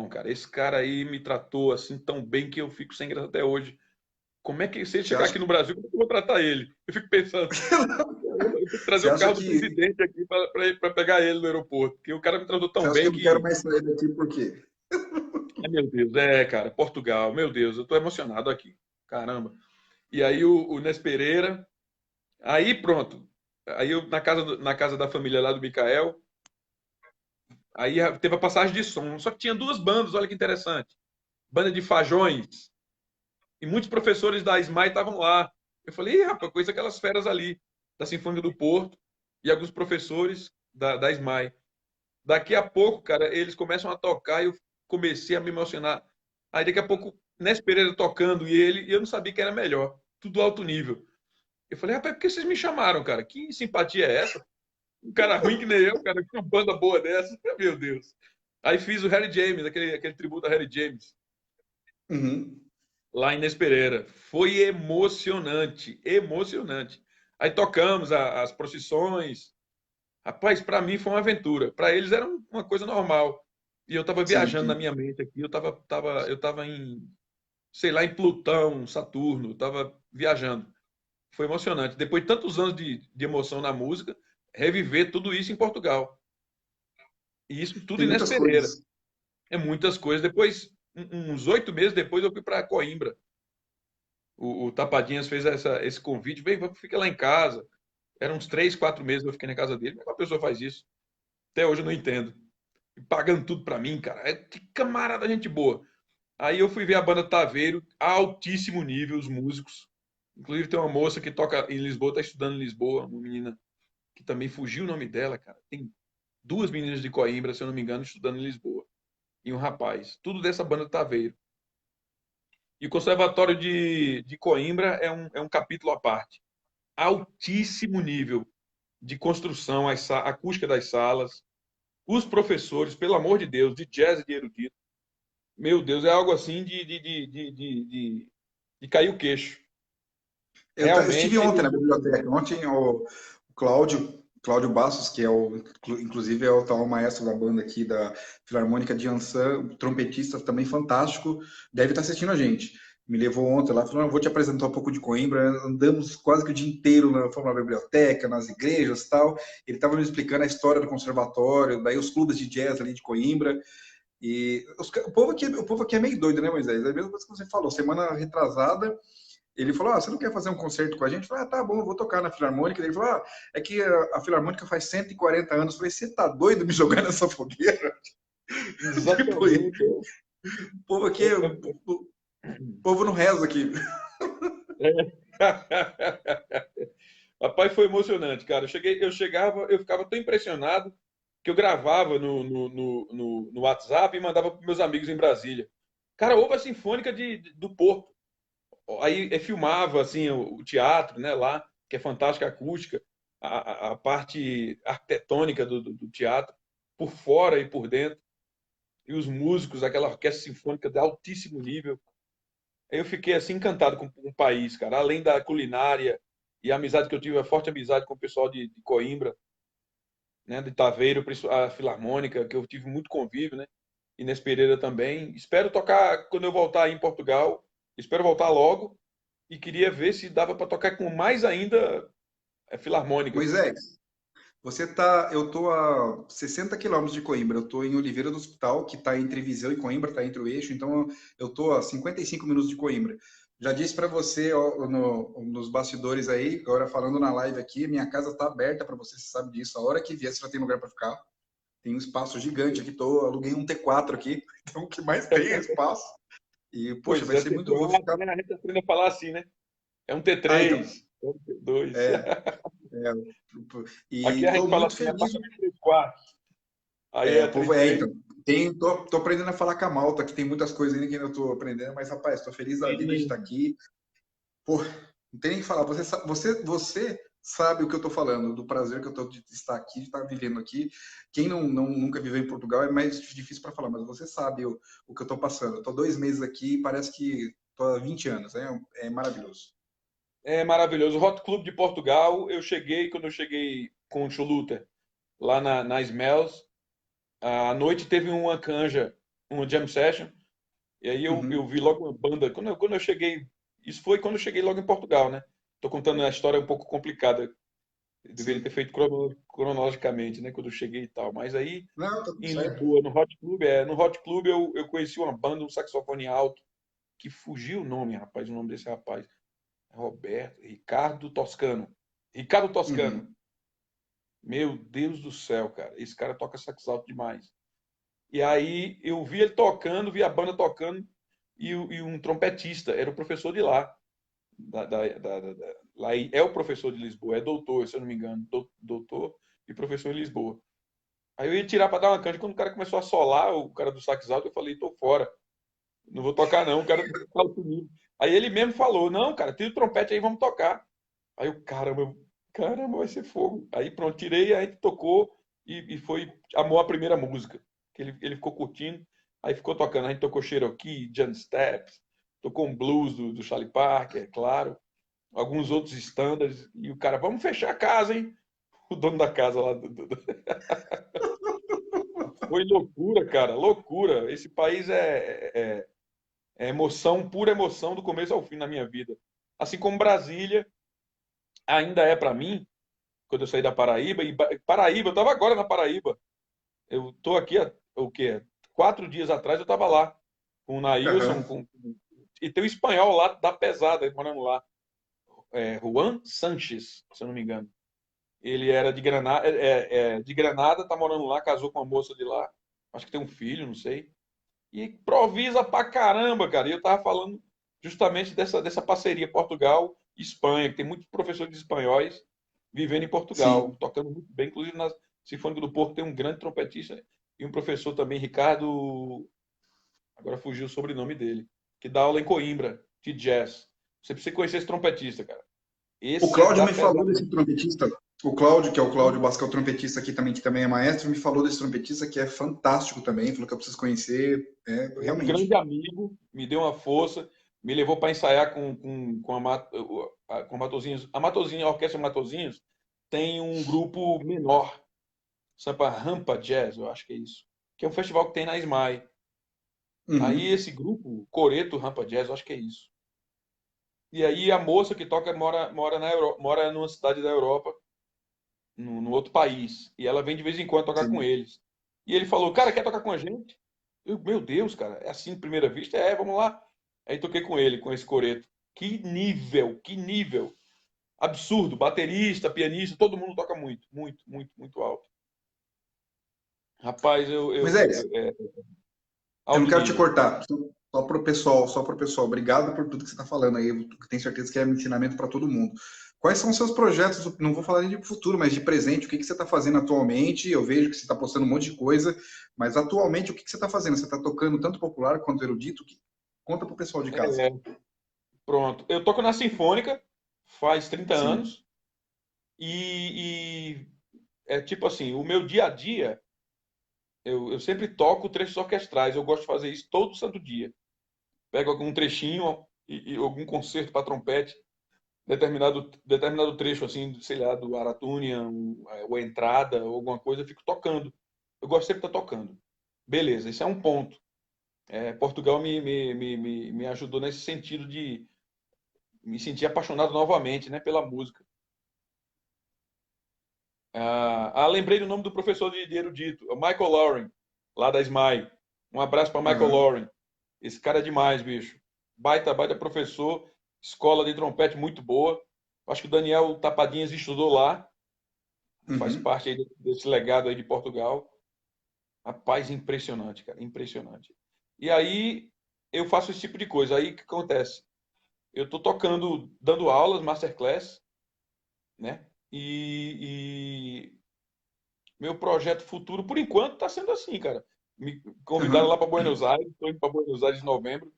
Speaker 2: cara. Esse cara aí me tratou assim tão bem que eu fico sem graça até hoje. Como é que, se ele
Speaker 1: Você
Speaker 2: chegar
Speaker 1: acha,
Speaker 2: aqui no Brasil, como é que eu vou tratar ele? Eu fico pensando, eu tenho que trazer
Speaker 1: você
Speaker 2: o
Speaker 1: acha
Speaker 2: carro do
Speaker 1: que.
Speaker 2: presidente aqui para pegar ele no aeroporto, porque o cara me tratou
Speaker 1: Você
Speaker 2: tão
Speaker 1: acha que
Speaker 2: bem
Speaker 1: eu não quero
Speaker 2: que,
Speaker 1: mais sair daqui por quê?
Speaker 2: meu Deus, cara, Portugal, meu Deus, eu tô emocionado aqui, caramba. E aí o Nes Pereira, aí pronto, aí eu na casa da família lá do Micael, aí teve a passagem de som, só que tinha duas bandas, olha que interessante, banda de Fajões, e muitos professores da SMAI estavam lá. Eu falei, Ih, rapaz, conheço aquelas feras ali, da Sinfônica do Porto, e alguns professores da SMAI. Daqui a pouco, cara, eles começam a tocar e eu comecei a me emocionar. Aí daqui a pouco, Nes Pereira tocando e eu não sabia que era melhor. Tudo alto nível. Eu falei, rapaz, por que vocês me chamaram, cara? Que simpatia é essa? Um cara ruim que nem eu, cara, com uma banda boa dessa. Meu Deus. Aí fiz o Harry James, aquele tributo a Harry James.
Speaker 1: Uhum.
Speaker 2: Lá em Inês Pereira. Foi emocionante, emocionante. Aí tocamos as procissões. Rapaz, para mim foi uma aventura. Para eles era uma coisa normal. E eu estava
Speaker 1: Sim,
Speaker 2: viajando na
Speaker 1: sim.
Speaker 2: minha mente aqui. Eu tava em, sei lá, em Plutão, Saturno. Estava viajando. Foi emocionante. Depois de tantos anos de emoção na música, reviver tudo isso em Portugal. E isso tudo
Speaker 1: Tem
Speaker 2: em Inês
Speaker 1: muitas
Speaker 2: Pereira.
Speaker 1: coisas.
Speaker 2: É muitas coisas. Depois, uns 8 meses depois, eu fui para Coimbra. O Tapadinhas fez esse convite, vem, fica lá em casa. Eram uns 3, 4 meses eu fiquei na casa dele. Como é que uma pessoa faz isso? Até hoje eu não entendo. E pagando tudo pra mim, cara. Que camarada, gente boa. Aí eu fui ver a banda Taveiro, altíssimo nível, os músicos. Inclusive tem uma moça que toca em Lisboa, tá estudando em Lisboa, uma menina que também fugiu o nome dela, cara. Tem duas meninas de Coimbra, se eu não me engano, estudando em Lisboa. E um rapaz. Tudo dessa banda Taveiro. E o Conservatório de Coimbra é um capítulo à parte. Altíssimo nível de construção, a acústica das salas, os professores, pelo amor de Deus, de jazz e de erudito. Meu Deus, é algo assim de cair o queixo.
Speaker 1: Eu estive
Speaker 2: Realmente
Speaker 1: ontem na biblioteca. Ontem o Cláudio Bastos, que inclusive é o tal maestro da banda aqui da Filarmônica de Ansan, trompetista também fantástico, deve estar assistindo a gente. Me levou ontem lá, falou, não, vou te apresentar um pouco de Coimbra. Andamos quase que o dia inteiro fomos na biblioteca, nas igrejas e tal. Ele estava me explicando a história do conservatório, daí os clubes de jazz ali de Coimbra. E o povo aqui é meio doido, né, Moisés? É a mesma coisa que você falou. Semana retrasada, ele falou: você não quer fazer um concerto com a gente? Eu falei: tá bom, eu vou tocar na Filarmônica. Ele falou: é que a Filarmônica faz 140 anos. Eu falei: você tá doido me jogar nessa fogueira? Tipo,
Speaker 2: exatamente.
Speaker 1: o povo aqui, o povo não reza aqui.
Speaker 2: Rapaz, foi emocionante, cara. Eu ficava tão impressionado que eu gravava no WhatsApp e mandava para meus amigos em Brasília. Cara, houve a Sinfônica do Porto. Aí filmava assim o teatro, né, lá, que é fantástica a acústica, a parte arquitetônica do teatro, por fora e por dentro, e os músicos, aquela orquestra sinfônica de altíssimo nível. Eu fiquei assim encantado com o país, cara. Além da culinária e a amizade que eu tive, a forte amizade com o pessoal de Coimbra, né, de Taveiro, a Filarmônica, que eu tive muito convívio, né? Inês Pereira também. Espero tocar quando eu voltar aí em Portugal. Espero voltar logo e queria ver se dava para tocar com mais ainda Filarmônica.
Speaker 1: Moisés, eu tô a 60 quilômetros de Coimbra, eu tô em Oliveira do Hospital, que está entre Viseu e Coimbra, está entre o eixo, então eu tô a 55 minutos de Coimbra. Já disse para você ó, nos bastidores aí, agora falando na live aqui, minha casa está aberta para você, você sabe disso. A hora que vier, você já tem lugar para ficar. Tem um espaço gigante aqui, aluguei um T4 aqui, então o que mais tem é espaço. E, poxa,
Speaker 2: Pois
Speaker 1: vai
Speaker 2: é,
Speaker 1: ser muito. Eu vou
Speaker 2: T4,
Speaker 1: ficar.
Speaker 2: né? A gente aprende a falar assim, né? É um
Speaker 1: Ah, então.
Speaker 2: T3, é um T2.
Speaker 1: É, é,
Speaker 2: Aqui
Speaker 1: e
Speaker 2: a gente
Speaker 1: estou
Speaker 2: fala
Speaker 1: muito
Speaker 2: assim,
Speaker 1: feliz.
Speaker 2: apartamento 3 quartos. Aí
Speaker 1: É,
Speaker 2: é
Speaker 1: o povo é,
Speaker 2: 3-3.
Speaker 1: então. Tô aprendendo a falar com a malta, que tem muitas coisas ainda que eu tô aprendendo, mas, rapaz, estou feliz da vida de estar aqui. Pô, não tem nem o que falar. Você sabe o que eu tô falando, do prazer que eu tô de estar aqui, de estar vivendo aqui. Quem nunca viveu em Portugal é mais difícil para falar, mas você sabe o que eu tô passando. Eu tô 2 meses aqui e parece que tô há 20 anos. É maravilhoso.
Speaker 2: É maravilhoso. O Hot Club de Portugal, quando eu cheguei com o Chuluter, lá na Smells, à noite teve uma canja, uma jam session, e aí eu
Speaker 1: Uhum.
Speaker 2: vi logo uma banda. Quando eu cheguei, isso foi quando eu cheguei logo em Portugal, né? Tô contando a história um pouco complicada. Eu deveria ter
Speaker 1: Sim.
Speaker 2: feito cronologicamente, né? Quando eu cheguei e tal. Mas aí,
Speaker 1: Não, tá tudo
Speaker 2: em
Speaker 1: certo.
Speaker 2: Lisboa, no Hot Club eu conheci uma banda, um saxofone alto, que fugiu o nome, rapaz, o nome desse rapaz. Roberto, Ricardo Toscano. Ricardo Toscano.
Speaker 1: Uhum.
Speaker 2: Meu Deus do céu, cara. Esse cara toca sax alto demais. E aí eu vi ele tocando, vi a banda tocando e um trompetista, era o professor de lá. Lá é o professor de Lisboa, é doutor, se eu não me engano, doutor e professor em Lisboa. Aí eu ia tirar para dar uma canja, quando o cara começou a solar, o cara do sax alto, eu falei, tô fora, não vou tocar não, o cara fala comigo. Aí ele mesmo falou, não, cara, tira o trompete aí, vamos tocar. Aí o caramba, vai ser fogo. Aí pronto, tirei, aí tocou e foi, amou a primeira música. Que ele ficou curtindo, aí ficou tocando. A gente tocou Cherokee, John Steps, tocou um blues do Charlie Parker, claro, alguns outros standards. E o cara, vamos fechar a casa, hein? O dono da casa lá. Foi loucura, cara, loucura. Esse país é emoção, pura emoção do começo ao fim na minha vida. Assim como Brasília ainda é para mim, quando eu saí da Paraíba. E Paraíba, eu estava agora na Paraíba. Eu estou aqui, o quê? 4 dias atrás eu estava lá com o Nailson,
Speaker 1: Aham.
Speaker 2: e tem um espanhol lá da pesada morando lá, Juan Sanches, se eu não me engano. Ele era de Granada, tá morando lá, casou com uma moça de lá. Acho que tem um filho, não sei. E improvisa pra caramba, cara. E eu tava falando justamente dessa parceria Portugal e Espanha, que tem muitos professores de espanhóis vivendo em Portugal,
Speaker 1: Sim.
Speaker 2: tocando muito bem. Inclusive, na Sinfônica do Porto tem um grande trompetista e um professor também, Ricardo, agora fugiu o sobrenome dele, que dá aula em Coimbra, de jazz. Você precisa conhecer esse trompetista, cara.
Speaker 1: O
Speaker 2: Esse é
Speaker 1: Cláudio
Speaker 2: da
Speaker 1: me falou
Speaker 2: pesada.
Speaker 1: desse trompetista. O Cláudio, que é o Cláudio Bascal, trompetista aqui também, que também é maestro, me falou desse trompetista que é fantástico também. Falou que eu preciso conhecer. É,
Speaker 2: É um grande
Speaker 1: realmente.
Speaker 2: amigo, me deu uma força, me levou para ensaiar com a Matozinhos. A Matozinhos, a Orquestra Matozinhos, tem um grupo menor, chama Rampa Jazz, eu acho que é isso, que é um festival que tem na SMAI. Aí
Speaker 1: Uhum.
Speaker 2: esse grupo, Coreto Rampa Jazz, eu acho que é isso. E aí a moça que toca mora numa cidade da Europa, no outro país, e ela vem de vez em quando tocar com
Speaker 1: Sim.
Speaker 2: eles. E ele falou, cara, quer tocar com a gente? Meu Deus, cara, é assim de primeira vista? É, vamos lá. Aí toquei com ele, com esse coreto. Que nível. Absurdo. Baterista, pianista, todo mundo toca muito, muito, muito, muito alto. Rapaz,
Speaker 1: Mas é isso. Eu não
Speaker 2: alto
Speaker 1: quero te
Speaker 2: nível.
Speaker 1: cortar. Só para o pessoal, só para o pessoal. Obrigado por tudo que você está falando aí. Eu tenho certeza que é um ensinamento para todo mundo. Quais são os seus projetos? Não vou falar nem de futuro, mas de presente. O que você está fazendo atualmente? Eu vejo que você está postando um monte de coisa, mas atualmente o que você está fazendo? Você está tocando tanto popular quanto erudito? Conta para o pessoal de casa.
Speaker 2: É, pronto. Eu toco na Sinfônica faz 30
Speaker 1: Sim.
Speaker 2: anos e é tipo assim, o meu dia a dia, eu sempre toco trechos orquestrais. Eu gosto de fazer isso todo santo dia. Pego algum trechinho e algum concerto para trompete, determinado trecho, assim, sei lá, do Aratunian, ou a entrada, ou alguma coisa, eu fico tocando. Eu gosto sempre de estar tocando. Beleza, esse é um ponto. Portugal me ajudou nesse sentido de me sentir apaixonado novamente, né, pela música. Lembrei do nome do professor de erudito, o Michael Lauren, lá da SMAI. Um abraço para Michael
Speaker 1: Aham.
Speaker 2: Lauren. Esse cara é demais, bicho. Baita professor, escola de trompete muito boa. Acho que o Daniel Tapadinhas estudou lá, faz
Speaker 1: Uhum.
Speaker 2: parte aí desse legado aí de Portugal. Rapaz, impressionante, cara, impressionante. E aí eu faço esse tipo de coisa. Aí o que acontece? Eu estou tocando, dando aulas, masterclass, né? E meu projeto futuro, por enquanto, está sendo assim, cara. Me convidaram lá
Speaker 1: Aham.
Speaker 2: para Buenos Aires, estou indo para Buenos Aires em novembro.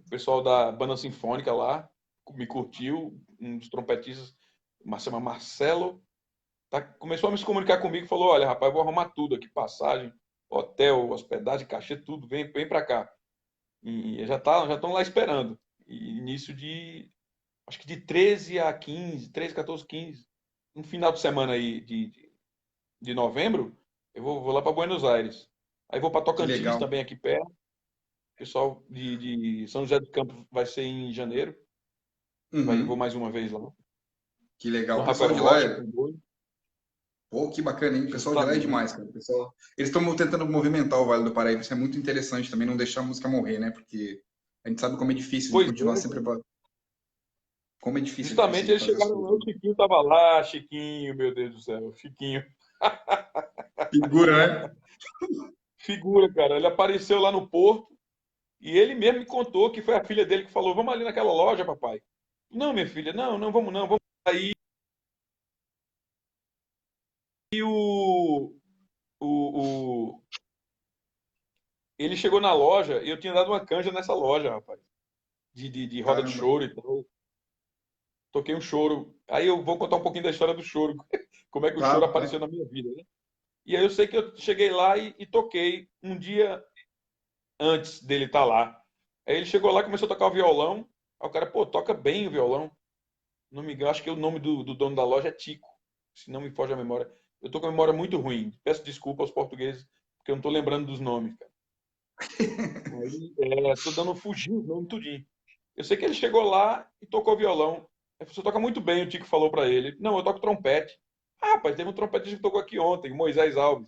Speaker 2: O pessoal da banda sinfônica lá me curtiu, um dos trompetistas, chama Marcelo, começou a me se comunicar comigo e falou: Olha, rapaz, eu vou arrumar tudo aqui, passagem, hotel, hospedagem, cachê, tudo, vem para cá. E já estão lá esperando. E início de, acho que de 13 a 15, 13, 14, 15, um final de semana aí de novembro, eu vou lá para Buenos Aires. Aí vou para
Speaker 1: Que
Speaker 2: Tocantins
Speaker 1: legal.
Speaker 2: também aqui perto. O pessoal de São José do Campo vai ser em janeiro. Vou
Speaker 1: Uhum.
Speaker 2: mais uma vez lá.
Speaker 1: Que legal.
Speaker 2: Com
Speaker 1: O
Speaker 2: o
Speaker 1: pessoal
Speaker 2: Rafael
Speaker 1: de lá
Speaker 2: Rocha,
Speaker 1: é.
Speaker 2: com o Boi,
Speaker 1: Pô, que bacana, hein? O pessoal de lá é
Speaker 2: justamente.
Speaker 1: demais, cara. O pessoal. Eles estão tentando movimentar o Vale do Paraíba. Isso é muito interessante também, não deixar a música morrer, né? Porque a gente sabe como é difícil de
Speaker 2: Pois
Speaker 1: continuar
Speaker 2: é,
Speaker 1: sempre.
Speaker 2: cara.
Speaker 1: Como é difícil
Speaker 2: Justamente
Speaker 1: de
Speaker 2: eles
Speaker 1: fazer as
Speaker 2: chegaram lá,
Speaker 1: coisas,
Speaker 2: o
Speaker 1: né?
Speaker 2: Chiquinho estava lá, Chiquinho, meu Deus do céu, Chiquinho.
Speaker 1: Figura, né?
Speaker 2: Figura, cara. Ele apareceu lá no Porto e ele mesmo me contou que foi a filha dele que falou: Vamos ali naquela loja, papai. Não, minha filha, não, vamos não, vamos. Aí o, o, ele chegou na loja e eu tinha dado uma canja nessa loja, rapaz, de roda de
Speaker 1: Caramba.
Speaker 2: choro e tal. Toquei um choro. Aí eu vou contar um pouquinho da história do choro, como é que o choro
Speaker 1: Tá,
Speaker 2: apareceu
Speaker 1: tá.
Speaker 2: na minha vida, né? E aí eu sei que eu cheguei lá e toquei um dia antes dele estar lá. Aí ele chegou lá, começou a tocar o violão. Aí o cara, pô, toca bem o violão. Não me engano, acho que o nome do dono da loja é Tico, se não me foge a memória. Eu tô com a memória muito ruim. Peço desculpa aos portugueses, porque eu não tô lembrando dos nomes, cara. Aí, tô dando fugir o nome tudinho. Eu sei que ele chegou lá e tocou violão. Aí você toca muito bem, o Tico falou para ele. Não, eu toco trompete. Ah, rapaz, teve um trompetista que tocou aqui ontem, Moisés Alves.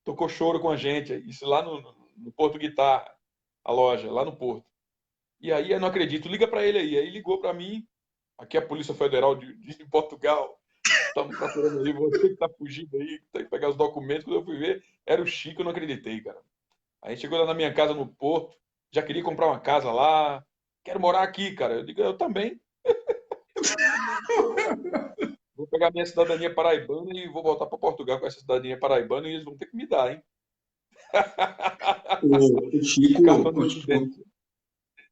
Speaker 2: Tocou choro com a gente. Isso lá no Porto Guitar, a loja, lá no Porto. E aí eu não acredito, liga para ele aí. Aí ligou para mim, aqui é a Polícia Federal de Portugal. Estamos procurando aí, você que está fugindo aí, que tem que pegar os documentos. Quando eu fui ver, era o Chico, eu não acreditei, cara. Aí chegou lá na minha casa no Porto, já queria comprar uma casa lá. Quero morar aqui, cara. Eu digo, eu também. Vou pegar minha cidadania paraibana e vou voltar para Portugal com essa cidadania paraibana e eles vão ter que me dar, hein?
Speaker 1: O
Speaker 2: O
Speaker 1: Chico,
Speaker 2: cartão de
Speaker 1: o,
Speaker 2: residência.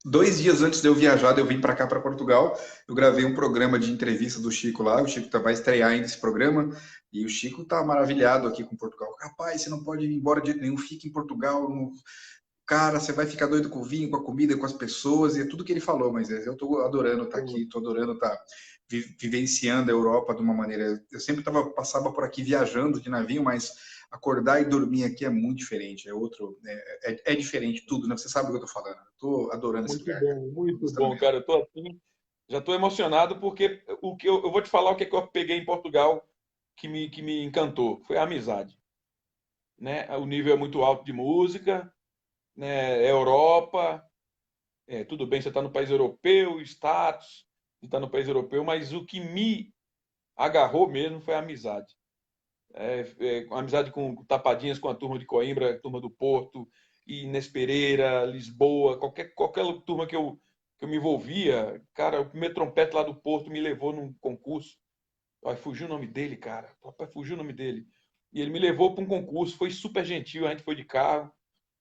Speaker 1: 2 dias antes de eu viajar, de eu vim para cá, para Portugal, eu gravei um programa de entrevista do Chico lá. O Chico vai estrear ainda esse programa. E o Chico tá maravilhado aqui com Portugal. Rapaz, você não pode ir embora de jeito nenhum, fica em Portugal. Cara, você vai ficar doido com o vinho, com a comida, com as pessoas. E é tudo que ele falou, mas eu tô adorando estar aqui, tô adorando estar vivenciando a Europa de uma maneira. Eu sempre passava por aqui viajando de navio, mas acordar e dormir aqui é muito diferente. É outro, é diferente tudo, né? Você sabe do que eu tô falando. Eu tô adorando esse lugar, cara. Tô
Speaker 2: Muito
Speaker 1: gostando
Speaker 2: bom,
Speaker 1: mesmo.
Speaker 2: cara. Eu tô assim, já estou emocionado porque o que eu vou te falar o que, é que eu peguei em Portugal que me encantou. Foi a amizade, né? O nível é muito alto de música, né? É Europa, tudo bem, você está no país europeu, status, está no país europeu, mas o que me agarrou mesmo foi a amizade. Amizade com Tapadinhas, com a turma de Coimbra, a turma do Porto, Inês Pereira, Lisboa, qualquer turma que eu me envolvia. Cara, o primeiro trompete lá do Porto me levou num concurso. Ai, fugiu o nome dele, cara. Papai, fugiu o nome dele. E ele me levou para um concurso, foi super gentil, a gente foi de carro.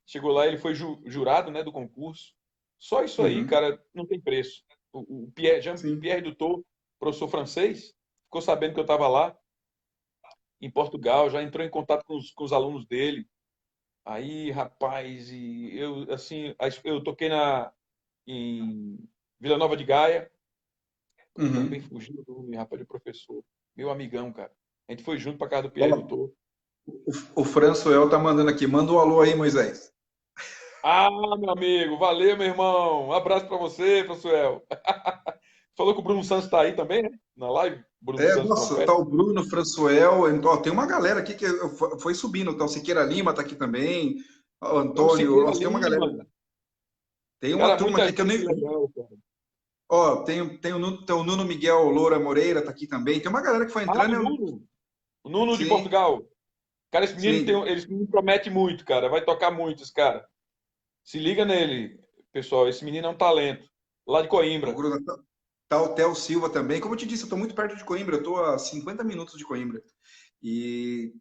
Speaker 2: Chegou lá, ele foi jurado, né, do concurso. Só isso aí,
Speaker 1: Uhum.
Speaker 2: cara, não tem preço. O Pierre,
Speaker 1: Sim.
Speaker 2: Pierre Dutot, professor francês, ficou sabendo que eu estava lá em Portugal, já entrou em contato com os alunos dele. Aí, rapaz, e eu assim, eu toquei em Vila Nova de Gaia. Também
Speaker 1: Uhum.
Speaker 2: fugiu do nome, rapaz, de professor. Meu amigão, cara. A gente foi junto para casa do Pierre
Speaker 1: Ó,
Speaker 2: Doutor.
Speaker 1: o Françoel tá mandando aqui. Manda um alô aí, Moisés.
Speaker 2: Ah, meu amigo, valeu, meu irmão. Um abraço para você, Françoel. Falou que o Bruno Santos está aí também, né? Na live. Bruno Santos
Speaker 1: Nossa, tá
Speaker 2: Trompete.
Speaker 1: o Bruno, Françoel, então, ó, tem uma galera aqui que foi subindo, tá o Siqueira Lima tá aqui também, o
Speaker 2: O
Speaker 1: Antônio,
Speaker 2: Siqueira
Speaker 1: nossa, tem uma galera,
Speaker 2: Lima.
Speaker 1: tem uma
Speaker 2: Cara,
Speaker 1: turma
Speaker 2: muita
Speaker 1: aqui que eu nem,
Speaker 2: gente legal, cara.
Speaker 1: ó, tem o Nuno Miguel Loura Moreira tá aqui também, tem uma galera que foi
Speaker 2: Ah,
Speaker 1: entrando,
Speaker 2: o Nuno. O Nuno de
Speaker 1: sim,
Speaker 2: Portugal. Cara,
Speaker 1: sim,
Speaker 2: esse menino promete muito, cara. Vai tocar muito, esse cara. Se liga nele, pessoal. Esse menino é um talento. Lá de
Speaker 1: o
Speaker 2: Coimbra.
Speaker 1: Bruno, tá o Theo Silva também, como eu te disse, eu tô muito perto de Coimbra, eu tô a 50 minutos de Coimbra, e,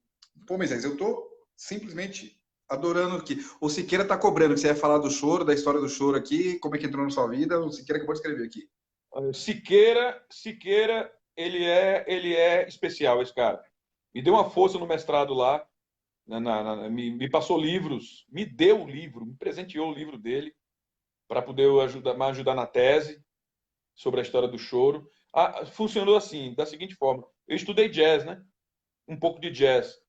Speaker 1: pô, Moisés, eu tô simplesmente adorando aqui. O Siqueira tá cobrando que você ia falar do choro, da história do choro aqui, como é que entrou na sua vida, o Siqueira acabou de escrever aqui.
Speaker 2: Siqueira, ele é especial, esse cara. Me deu uma força no mestrado lá, me passou livros, me deu o livro, me presenteou o livro dele para poder me ajudar na tese sobre a história do choro. Ah, funcionou assim, da seguinte forma: eu estudei jazz, né? Um pouco de jazz.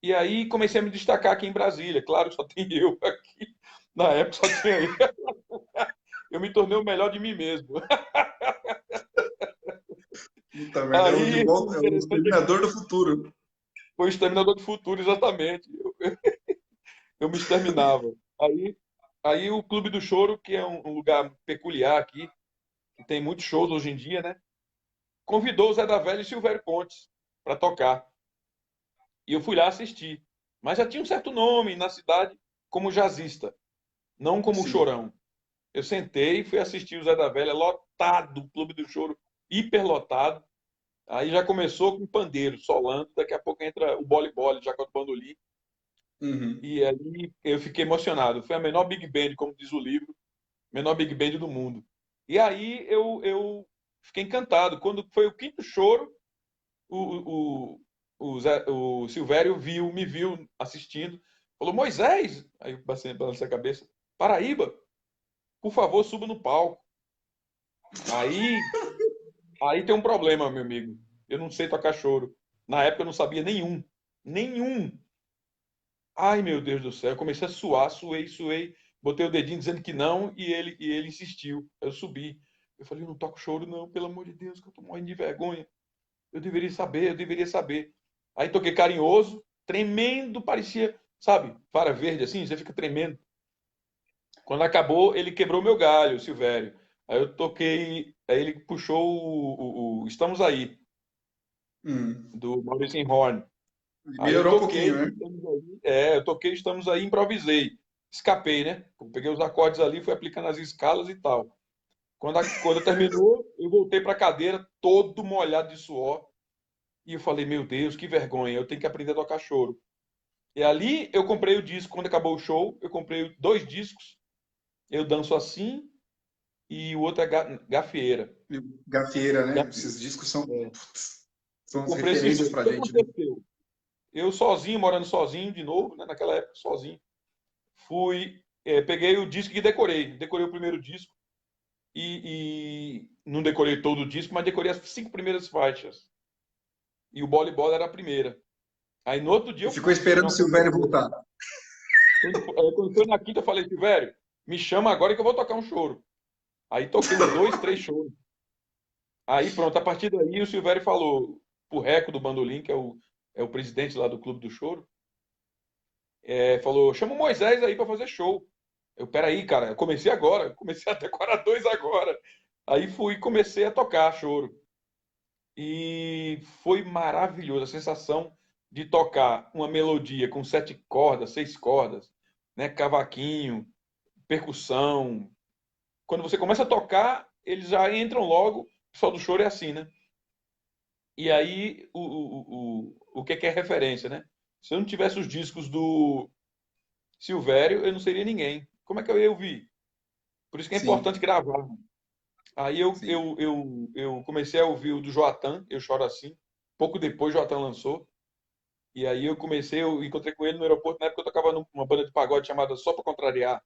Speaker 2: E aí comecei a me destacar aqui em Brasília. Claro, só tem eu aqui. Na época só tinha eu. Eu me tornei o melhor de mim mesmo.
Speaker 1: Puta merda,
Speaker 2: Aí, o
Speaker 1: é o
Speaker 2: interessante é que
Speaker 1: Exterminador do Futuro.
Speaker 2: foi o Exterminador do Futuro, exatamente. Eu me exterminava. Aí o Clube do Choro, que é um lugar peculiar aqui, que tem muitos shows hoje em dia, né? Convidou o Zé da Velha e Silvério Pontes para tocar. E eu fui lá assistir. Mas já tinha um certo nome na cidade como jazzista, não como
Speaker 1: Sim.
Speaker 2: chorão. Eu sentei e fui assistir o Zé da Velha, lotado, o Clube do Choro, hiperlotado. Aí já começou com pandeiro, solando, daqui a pouco entra o bole-bole, já com o bandolim.
Speaker 1: Uhum.
Speaker 2: E aí eu fiquei emocionado. Foi a menor Big Band, como diz o livro, menor Big Band do mundo. E aí eu fiquei encantado. Quando foi o quinto choro, o Silvério me viu assistindo, falou: Moisés, aí eu balancei a cabeça, Paraíba, por favor, suba no palco. Aí, aí tem um problema, meu amigo. Eu não sei tocar choro. Na época eu não sabia nenhum. Nenhum. Ai, meu Deus do céu. Eu comecei a suar, suei. Botei o dedinho dizendo que não e ele insistiu. Eu subi. Eu falei: eu não toco choro, não, pelo amor de Deus, que eu tô morrendo de vergonha. Eu deveria saber, eu deveria saber. Aí toquei carinhoso, tremendo, parecia, sabe, vara verde assim, você fica tremendo. Quando acabou, ele quebrou meu galho, o Silvério. Aí eu toquei, aí ele puxou o Estamos Aí,
Speaker 1: Uhum.
Speaker 2: do Maurício Horn. Aí eu
Speaker 1: Melhorou um
Speaker 2: toquei,
Speaker 1: pouquinho, né?
Speaker 2: eu toquei Estamos Aí, improvisei. Escapei, né? Peguei os acordes ali, fui aplicando as escalas e tal. Quando terminou, eu voltei para a cadeira, todo molhado de suor. E eu falei: meu Deus, que vergonha, eu tenho que aprender a tocar choro. E ali eu comprei o disco, quando acabou o show, eu comprei dois discos. Eu danço assim e o outro é gafieira.
Speaker 1: Gafieira, né?
Speaker 2: Gafieira.
Speaker 1: Esses discos são,
Speaker 2: É.
Speaker 1: putz,
Speaker 2: Eu
Speaker 1: são as
Speaker 2: comprei esses
Speaker 1: referências
Speaker 2: dois. O
Speaker 1: pra
Speaker 2: que
Speaker 1: gente, né?
Speaker 2: aconteceu? Eu sozinho, morando sozinho de novo, né? Naquela época, sozinho. Peguei o disco e decorei. Decorei o primeiro disco e não decorei todo o disco, mas decorei as cinco primeiras faixas. E o Bola e Bola era a primeira. Aí no outro dia
Speaker 1: E
Speaker 2: eu
Speaker 1: ficou
Speaker 2: fui, fiz
Speaker 1: esperando o
Speaker 2: uma
Speaker 1: Silvério
Speaker 2: contratura.
Speaker 1: voltar.
Speaker 2: Quando foi na quinta, eu falei: Silvério, me chama agora que eu vou tocar um choro. Aí toquei uns dois, três choros. Aí pronto, a partir daí o Silvério falou pro Reco do Bandolim, que é o presidente lá do Clube do Choro, falou: chama o Moisés aí para fazer show. Eu, peraí, cara, eu comecei agora, comecei a decorar dois agora. Aí fui comecei a tocar choro. E foi maravilhoso a sensação de tocar uma melodia com sete cordas, seis cordas, né, cavaquinho, percussão. Quando você começa a tocar, eles já entram logo. O pessoal do choro é assim, né? E aí, o que é referência, né? Se eu não tivesse os discos do Silvério, eu não seria ninguém. Como é que eu ia ouvir? Por isso que é importante
Speaker 1: Sim,
Speaker 2: gravar. Aí
Speaker 1: sim.
Speaker 2: eu comecei a ouvir o do Joatan, Eu Choro Assim. Pouco depois, o Joatan lançou. E aí eu encontrei com ele no aeroporto, na época eu tocava numa banda de pagode chamada Só Pra Contrariar.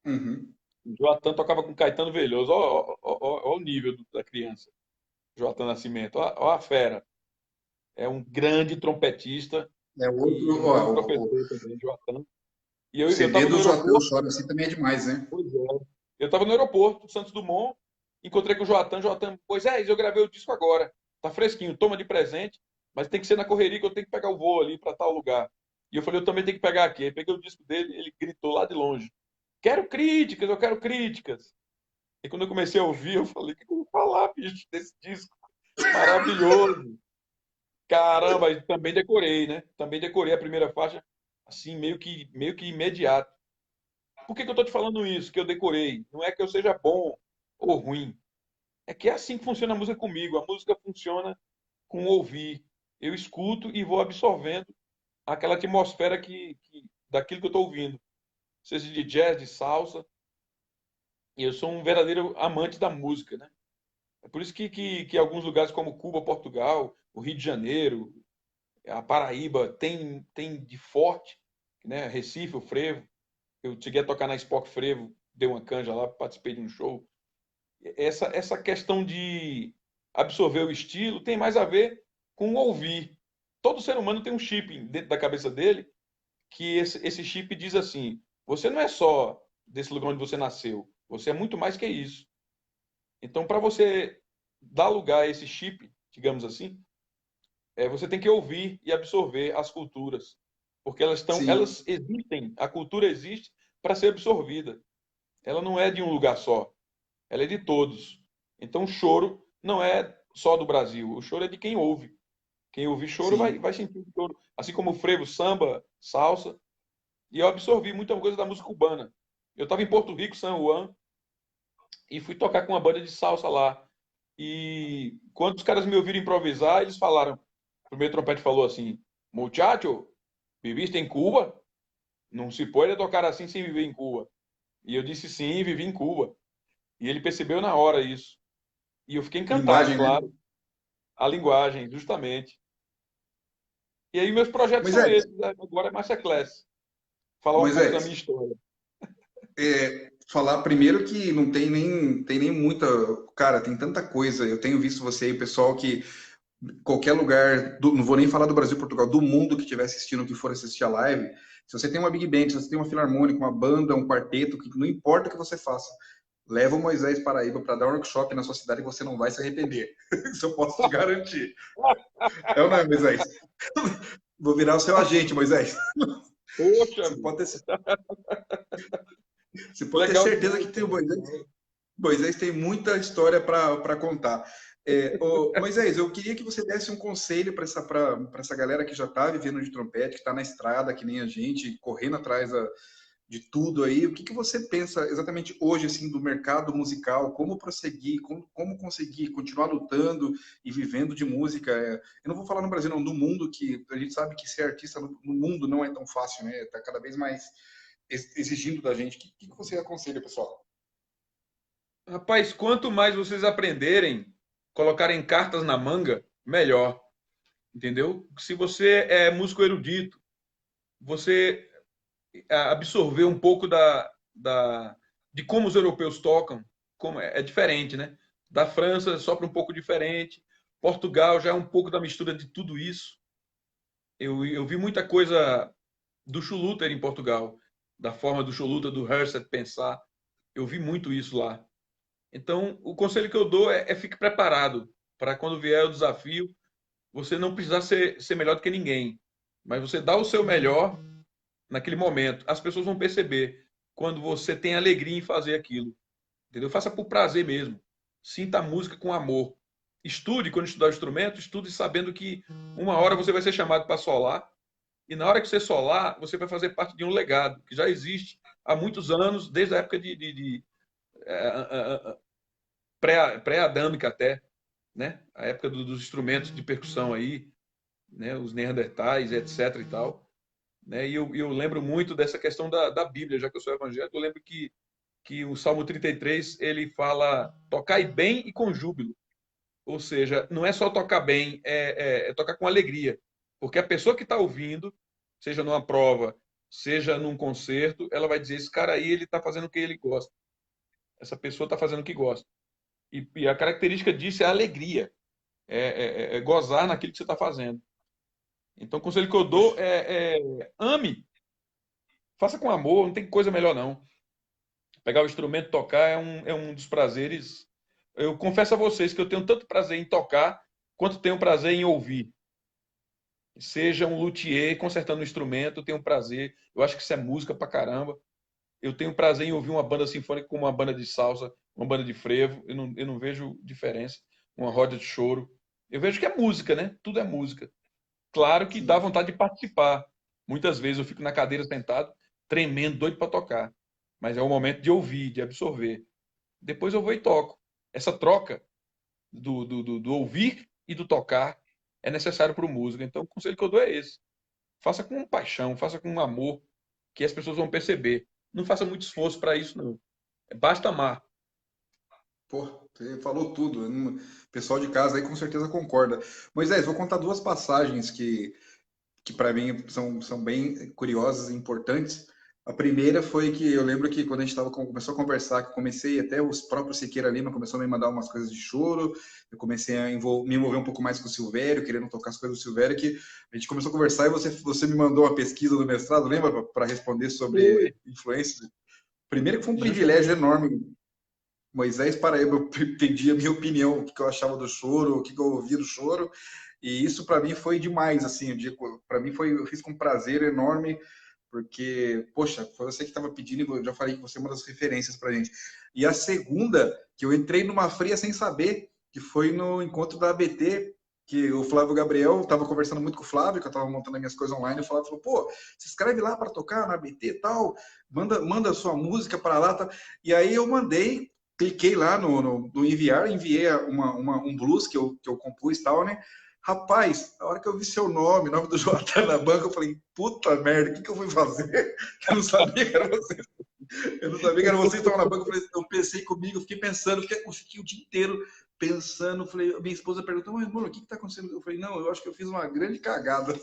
Speaker 1: Uhum.
Speaker 2: O Joatan tocava com Caetano Veloso. Ó o nível da criança. Joatan Nascimento. Ó a fera. É um grande trompetista
Speaker 1: É
Speaker 2: e
Speaker 1: outro,
Speaker 2: um grande
Speaker 1: ó, o
Speaker 2: professor também, Joatan. E
Speaker 1: o
Speaker 2: eu
Speaker 1: CD
Speaker 2: estava no
Speaker 1: do Jotão
Speaker 2: aeroporto.
Speaker 1: Chora assim também é demais, né?
Speaker 2: Pois é. Eu estava no aeroporto, Santos Dumont, encontrei com o Joatan. Joatan, pois é, eu gravei o disco agora. Tá fresquinho, toma de presente, mas tem que ser na correria que eu tenho que pegar o voo ali para tal lugar. E eu falei, eu também tenho que pegar aqui. Aí peguei o disco dele, ele gritou lá de longe: Quero críticas, eu quero críticas. E quando eu comecei a ouvir, eu falei: O que eu vou falar, bicho, desse disco? Maravilhoso. Caramba, e também decorei, né? Também decorei a primeira faixa, assim, meio que imediato. Por que que eu tô te falando isso, que eu decorei? Não é que eu seja bom ou ruim. É que é assim que funciona a música comigo. A música funciona com ouvir. Eu escuto e vou absorvendo aquela atmosfera daquilo que eu estou ouvindo. Seja de jazz, de salsa. E eu sou um verdadeiro amante da música, né? É por isso que alguns lugares como Cuba, Portugal, o Rio de Janeiro, a Paraíba tem de forte, né? Recife, o frevo. Eu cheguei a tocar na Spock Frevo, dei uma canja lá, participei de um show. Essa questão de absorver o estilo tem mais a ver com ouvir. Todo ser humano tem um chip dentro da cabeça dele que esse chip diz assim: você não é só desse lugar onde você nasceu, você é muito mais que isso. Então, para você dar lugar a esse chip, digamos assim, você tem que ouvir e absorver as culturas, porque
Speaker 1: Sim,
Speaker 2: elas existem, a cultura existe para ser absorvida. Ela não é de um lugar só, ela é de todos. Então, o choro não é só do Brasil, o choro é de quem ouve. Quem ouvir choro
Speaker 1: sim.
Speaker 2: vai sentir o choro. Assim como o frevo, samba, salsa. E eu absorvi muita coisa da música cubana. Eu estava em Porto Rico, San Juan, e fui tocar com uma banda de salsa lá. E quando os caras me ouviram improvisar, eles falaram. O primeiro trompete falou assim: Muchacho, viviste em Cuba? Não se pode tocar assim sem viver em Cuba. E eu disse sim, vivi em Cuba. E ele percebeu na hora isso. E eu fiquei encantado,
Speaker 1: Linguagem, né?
Speaker 2: claro. A linguagem, justamente. E aí meus projetos são
Speaker 1: Moisés,
Speaker 2: esses, né? Agora é Masterclass. Falar um pouco da minha
Speaker 1: Moisés,
Speaker 2: história.
Speaker 1: falar primeiro que não tem nem muita. Cara, tem tanta coisa. Eu tenho visto você aí, pessoal, que qualquer lugar, não vou nem falar do Brasil, Portugal, do mundo que estiver assistindo, que for assistir a live, se você tem uma big band, se você tem uma filarmônica, uma banda, um quarteto, que não importa o que você faça, leva o Moisés Paraíba para dar um workshop na sua cidade e você não vai se arrepender. Isso eu posso te garantir. É ou não é, Moisés? Vou virar o seu agente, Moisés.
Speaker 2: Poxa,
Speaker 1: Você
Speaker 2: amigo.
Speaker 1: pode ter, você pode ter
Speaker 2: Legal
Speaker 1: certeza que
Speaker 2: demais,
Speaker 1: tem o
Speaker 2: cara.
Speaker 1: Moisés. Moisés tem muita história para contar. Moisés, eu queria que você desse um conselho para essa galera que já está vivendo de trompete, que está na estrada, que nem a gente, correndo atrás de tudo aí. O que você pensa exatamente hoje assim do mercado musical? Como prosseguir? Como conseguir continuar lutando e vivendo de música? Eu não vou falar no Brasil, não, do mundo, que a gente sabe que ser artista no mundo não é tão fácil, né? Está cada vez mais exigindo da gente. O que você aconselha, pessoal?
Speaker 2: Rapaz, quanto mais vocês aprenderem, colocarem cartas na manga, melhor. Entendeu? Se você é músico erudito, você absorver um pouco de como os europeus tocam, como é diferente, né? Da França sopra um pouco diferente, Portugal já é um pouco da mistura de tudo isso. Eu vi muita coisa do Schluter em Portugal, da forma do Schluter, do Herset pensar. Eu vi muito isso lá. Então, o conselho que eu dou é fique preparado para quando vier o desafio, você não precisar ser melhor do que ninguém, mas você dá o seu melhor naquele momento. As pessoas vão perceber quando você tem alegria em fazer aquilo. Entendeu? Faça por prazer mesmo. Sinta a música com amor. Estude quando estudar o instrumento, estude sabendo que uma hora você vai ser chamado para solar, e na hora que você solar, você vai fazer parte de um legado que já existe há muitos anos, desde a época de pré-adâmica até, né? A época dos instrumentos de percussão aí, né? Os neandertais, etc e tal. Né? E eu lembro muito dessa questão da Bíblia, já que eu sou evangélico, eu lembro que o Salmo 33 ele fala tocai bem e com júbilo. Ou seja, não é só tocar bem, é tocar com alegria. Porque a pessoa que está ouvindo, seja numa prova, seja num concerto, ela vai dizer: esse cara aí ele está fazendo o que ele gosta. Essa pessoa está fazendo o que gosta. E a característica disso é a alegria, é gozar naquilo que você está fazendo. Então, o conselho que eu dou ame, faça com amor, não tem coisa melhor não. Pegar o instrumento e tocar é um dos prazeres. Eu confesso a vocês que eu tenho tanto prazer em tocar quanto tenho prazer em ouvir. Seja um luthier consertando um instrumento, eu tenho prazer. Eu acho que isso é música pra caramba. Eu tenho prazer em ouvir uma banda sinfônica com uma banda de salsa, uma banda de frevo. Eu não vejo diferença. Uma roda de choro. Eu vejo que é música, né? Tudo é música. Claro que dá
Speaker 1: Sim.
Speaker 2: vontade de participar. Muitas vezes eu fico na cadeira sentado, tremendo, doido para tocar. Mas é o momento de ouvir, de absorver. Depois eu vou e toco. Essa troca do ouvir e do tocar é necessário para o músico. Então, o conselho que eu dou é esse. Faça com paixão, faça com amor, que as pessoas vão perceber. Não faça muito esforço para isso, não. Basta amar.
Speaker 1: Pô, você falou tudo. O pessoal de casa aí com certeza concorda. Moisés, vou contar duas passagens que para mim são bem curiosas e importantes. A primeira foi que eu lembro que quando a gente começou a conversar, que eu comecei até os próprios Siqueira Lima começou a me mandar umas coisas de choro, eu comecei a me envolver um pouco mais com o Silvério, querendo tocar as coisas do Silvério, que a gente começou a conversar e você me mandou uma pesquisa do mestrado, lembra, para responder sobre
Speaker 2: Foi.
Speaker 1: influências. Primeiro que foi um privilégio
Speaker 2: Justamente.
Speaker 1: enorme. Moisés Paraíba, eu pedi a minha opinião, o que eu achava do choro, o que eu ouvia do choro, e isso para mim foi demais, assim, para mim foi, eu fiz com prazer enorme, porque, poxa, foi você que estava pedindo, eu já falei que você é uma das referências para gente. E a segunda, que eu entrei numa fria sem saber, que foi no encontro da ABT, que o Flávio Gabriel estava conversando muito com o Flávio, que eu estava montando as minhas coisas online, e o Flávio falou, pô, se inscreve lá para tocar na ABT e tal, manda sua música para lá, tá? E aí eu mandei, cliquei lá no enviar, enviei um blues que eu compus e tal, né? Rapaz, a hora que eu vi seu nome, o nome do Jota na banca, eu falei, puta merda, o que eu fui fazer? Eu não sabia que era você. Eu não sabia que era você que estava na banca. Eu pensei comigo, eu fiquei pensando, fiquei o dia inteiro pensando. Falei, minha esposa perguntou, mas, mano, o que está acontecendo? Eu falei, não, eu acho que eu fiz uma grande cagada.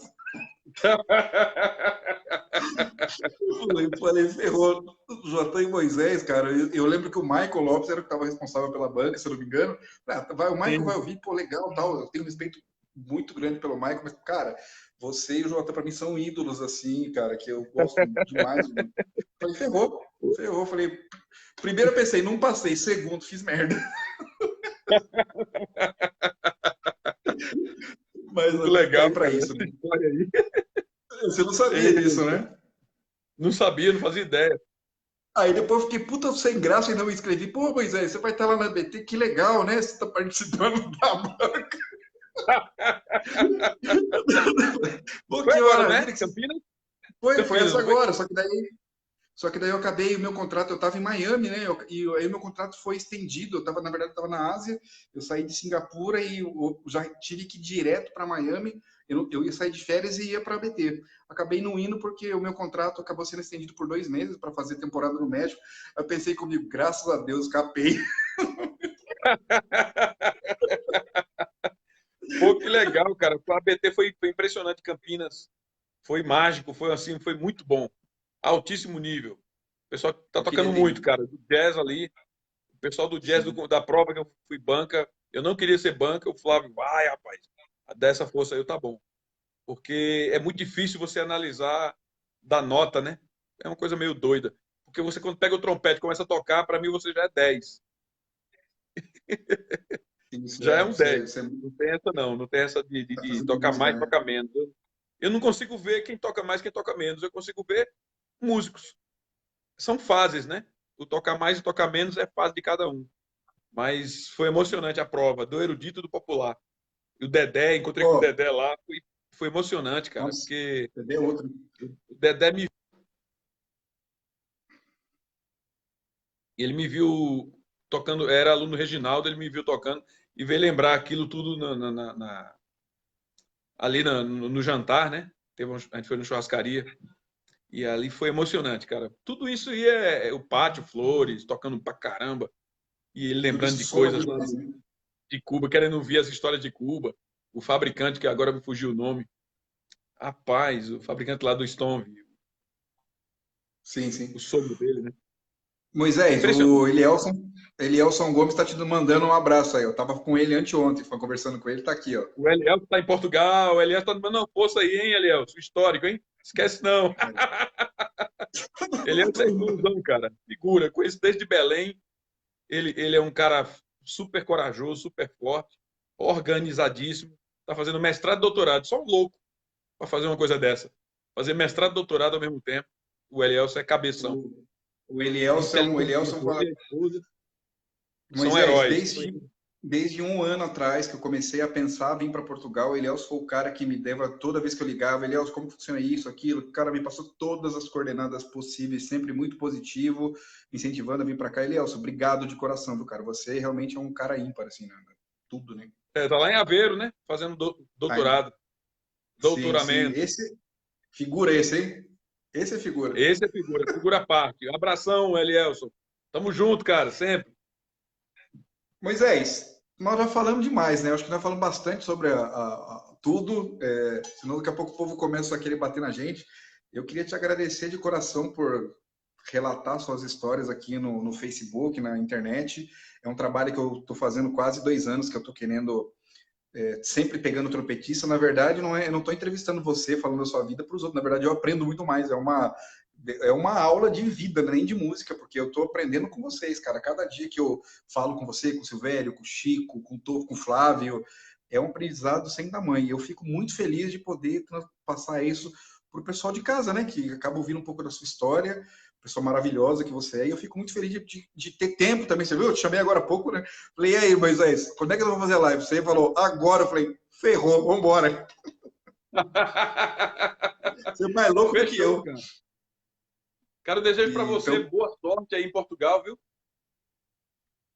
Speaker 1: Falei, ferrou. Jota e Moisés, cara. Eu lembro que o Michael Lopes era o que estava responsável pela banca, se eu não me engano. O Michael vai
Speaker 2: Sim.
Speaker 1: ouvir, pô, legal, tal. Eu tenho um respeito muito grande pelo Michael, mas, cara, você e o Jota, para mim, são ídolos, assim, cara, que eu gosto demais. Falei, ferrou. Ferrou. Falei, primeiro eu pensei, não passei. Segundo, fiz merda. Mas
Speaker 2: Muito
Speaker 1: tá aí
Speaker 2: legal,
Speaker 1: para
Speaker 2: cara,
Speaker 1: isso,
Speaker 2: essa
Speaker 1: né?
Speaker 2: história aí.
Speaker 1: Você não sabia disso,
Speaker 2: Eita.
Speaker 1: né?
Speaker 2: Não sabia, não fazia ideia.
Speaker 1: Aí depois eu fiquei puta sem graça e não me inscrevi. Pô, Moisés, você vai estar lá na BT, que legal, né? Você está participando da banca. Pô,
Speaker 2: Foi
Speaker 1: que
Speaker 2: agora, né?
Speaker 1: maravilha que você.
Speaker 2: Campinas?
Speaker 1: Foi
Speaker 2: Campinas,
Speaker 1: essa
Speaker 2: não foi?
Speaker 1: agora, só que daí eu acabei o meu contrato, eu estava em Miami, né? E aí o meu contrato foi estendido. Na verdade, eu estava na Ásia, eu saí de Singapura e eu já tive que ir direto para Miami. Eu ia sair de férias e ia para a BT. Acabei não indo porque o meu contrato acabou sendo estendido por 2 meses para fazer temporada no México. Eu pensei comigo, graças a Deus, escapei.
Speaker 2: Pô, que legal, cara. O ABT foi impressionante, Campinas. Foi mágico, foi assim, foi muito bom. Altíssimo nível. O pessoal tá
Speaker 1: Eu queria
Speaker 2: tocando
Speaker 1: ter
Speaker 2: muito,
Speaker 1: ido.
Speaker 2: cara. Do jazz ali. O pessoal do jazz
Speaker 1: Sim.
Speaker 2: da prova que eu fui banca. Eu não queria ser banca. O Flávio, vai, rapaz. Dá essa força aí, tá bom. Porque é muito difícil você analisar da nota, né? É uma coisa meio doida. Porque você, quando pega o trompete e começa a tocar, para mim você já é 10.
Speaker 1: Isso
Speaker 2: Já é
Speaker 1: é,
Speaker 2: um
Speaker 1: você,
Speaker 2: 10.
Speaker 1: você
Speaker 2: Não tem essa, não. Não tem essa de,
Speaker 1: tá
Speaker 2: de
Speaker 1: fazendo
Speaker 2: tocar
Speaker 1: música,
Speaker 2: mais,
Speaker 1: né?
Speaker 2: tocar menos. Eu não consigo ver quem toca mais, quem toca menos. Eu consigo ver músicos. São fases, né? O tocar mais e tocar menos é fase de cada um. Mas foi emocionante a prova, do erudito e do popular. E o Dedé, encontrei com o
Speaker 1: Ó,
Speaker 2: Dedé lá, foi emocionante, cara,
Speaker 1: nossa,
Speaker 2: porque
Speaker 1: CD é outro.
Speaker 2: o Dedé ele me viu tocando, era aluno Reginaldo, ele me viu tocando e veio lembrar aquilo tudo ali no jantar, né? A gente foi no churrascaria e ali foi emocionante, cara. Tudo isso aí é o pátio, flores, tocando pra caramba e ele
Speaker 1: Tudo
Speaker 2: lembrando
Speaker 1: isso
Speaker 2: de
Speaker 1: soma
Speaker 2: coisas lá
Speaker 1: demais, né?
Speaker 2: de Cuba, querendo ver as histórias de Cuba. O fabricante, que agora me fugiu o nome. Rapaz, o fabricante lá do Stone,
Speaker 1: Sim,
Speaker 2: o
Speaker 1: sim.
Speaker 2: sogro dele, né?
Speaker 1: Moisés,
Speaker 2: Impressionante.
Speaker 1: o Elielson Gomes está te mandando um abraço aí. Eu estava com ele anteontem, foi conversando com ele, tá aqui, ó.
Speaker 2: O Eliel está em Portugal, o Eliel está mandando uma força aí, hein, Eliel? Histórico, hein? Esquece não. Eliel é irmãozão, cara. Figura. Conheço desde Belém. Ele é um cara super corajoso, super forte, organizadíssimo. Está fazendo mestrado e doutorado. Só um louco para fazer uma coisa dessa. Fazer mestrado e doutorado ao mesmo tempo. O Elielson é cabeção.
Speaker 1: O, o Elielson
Speaker 2: Inteligentíssimo. Ele e a esposa são
Speaker 1: Moisés,
Speaker 2: heróis.
Speaker 1: desde um ano atrás que eu comecei a pensar em vir para Portugal, o Elielson foi o cara que me dava toda vez que eu ligava, Elielson, como funciona isso, aquilo, o cara me passou todas as coordenadas possíveis, sempre muito positivo, incentivando a vir para cá. Elielson, obrigado de coração, do cara, você realmente é um cara ímpar, assim, né? Tudo, né?
Speaker 2: Tá lá em Aveiro, né? Fazendo
Speaker 1: Aí,
Speaker 2: doutorado,
Speaker 1: sim, sim,
Speaker 2: doutoramento.
Speaker 1: figura esse, hein? Esse é figura.
Speaker 2: Esse é figura à parte. Abração, Elielson. Tamo junto, cara, sempre.
Speaker 1: Moisés, nós já falamos demais, né? Acho que nós falamos bastante sobre tudo, senão daqui a pouco o povo começa a querer bater na gente. Eu queria te agradecer de coração por relatar suas histórias aqui no Facebook, na internet. É um trabalho que eu estou fazendo quase 2 anos, que eu estou querendo, sempre pegando trompetista. Na verdade, eu não estou entrevistando você, falando da sua vida para os outros. Na verdade, eu aprendo muito mais. É uma aula de vida, nem de música, porque eu estou aprendendo com vocês, cara. Cada dia que eu falo com você, com o Silvério, com o Chico, com o Tô, com o Flávio, é um aprendizado sem tamanho. E eu fico muito feliz de poder passar isso para o pessoal de casa, né? Que acaba ouvindo um pouco da sua história, pessoa maravilhosa que você é. E eu fico muito feliz de ter tempo também. Você viu? Eu te chamei agora há pouco, né? Falei, e aí, Moisés, quando é que eu vou fazer a live? Você falou, agora. Eu falei, ferrou, vambora. Você é mais louco do que
Speaker 2: Fechou,
Speaker 1: eu.
Speaker 2: cara. Cara, eu desejo para você
Speaker 1: Então,
Speaker 2: boa sorte aí em Portugal, viu?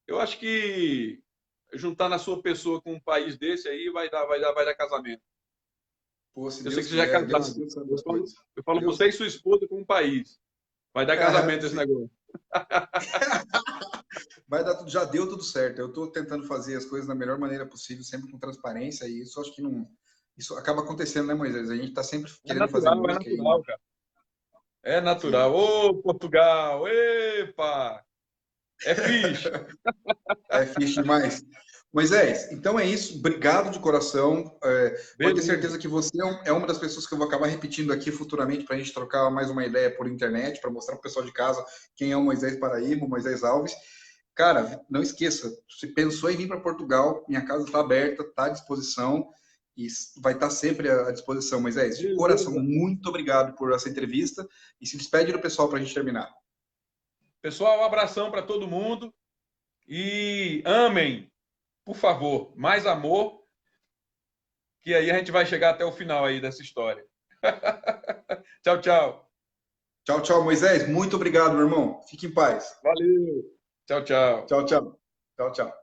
Speaker 2: Eu acho que juntar na sua pessoa com um país desse aí vai dar casamento.
Speaker 1: pô, se
Speaker 2: Eu sei
Speaker 1: Deus
Speaker 2: que você já é
Speaker 1: quiser, Deus,
Speaker 2: casado.
Speaker 1: Deus sabe
Speaker 2: Eu
Speaker 1: das
Speaker 2: falo,
Speaker 1: coisas.
Speaker 2: eu falo
Speaker 1: Deus,
Speaker 2: você e sua esposa com um país. Vai dar casamento esse negócio.
Speaker 1: vai dar tudo, já deu tudo certo. Eu estou tentando fazer as coisas da melhor maneira possível, sempre com transparência, e isso acho que não. Isso acaba acontecendo, né, Moisés? A gente está sempre querendo fazer
Speaker 2: É
Speaker 1: música e.
Speaker 2: natural, cara. É natural.
Speaker 1: Sim,
Speaker 2: Ô, Portugal! Epa! É fixe.
Speaker 1: é fixe demais. Moisés, então é isso. Obrigado de coração. Pode ter
Speaker 2: Beleza.
Speaker 1: certeza que você é uma das pessoas que eu vou acabar repetindo aqui futuramente para a gente trocar mais uma ideia por internet, para mostrar para o pessoal de casa quem é o Moisés Paraíba, o Moisés Alves. Cara, não esqueça, se pensou em vir para Portugal, minha casa está aberta, está à disposição e vai estar sempre à disposição, Moisés. De coração,
Speaker 2: Beleza.
Speaker 1: muito obrigado por essa entrevista e se despede do pessoal para a gente terminar.
Speaker 2: Pessoal, um abração para todo mundo e amem, por favor, mais amor, que aí a gente vai chegar até o final aí dessa história. Tchau, tchau.
Speaker 1: Tchau, tchau, Moisés. Muito obrigado, meu irmão. Fique em paz.
Speaker 2: Valeu. Tchau, tchau.
Speaker 1: Tchau, tchau. Tchau, tchau.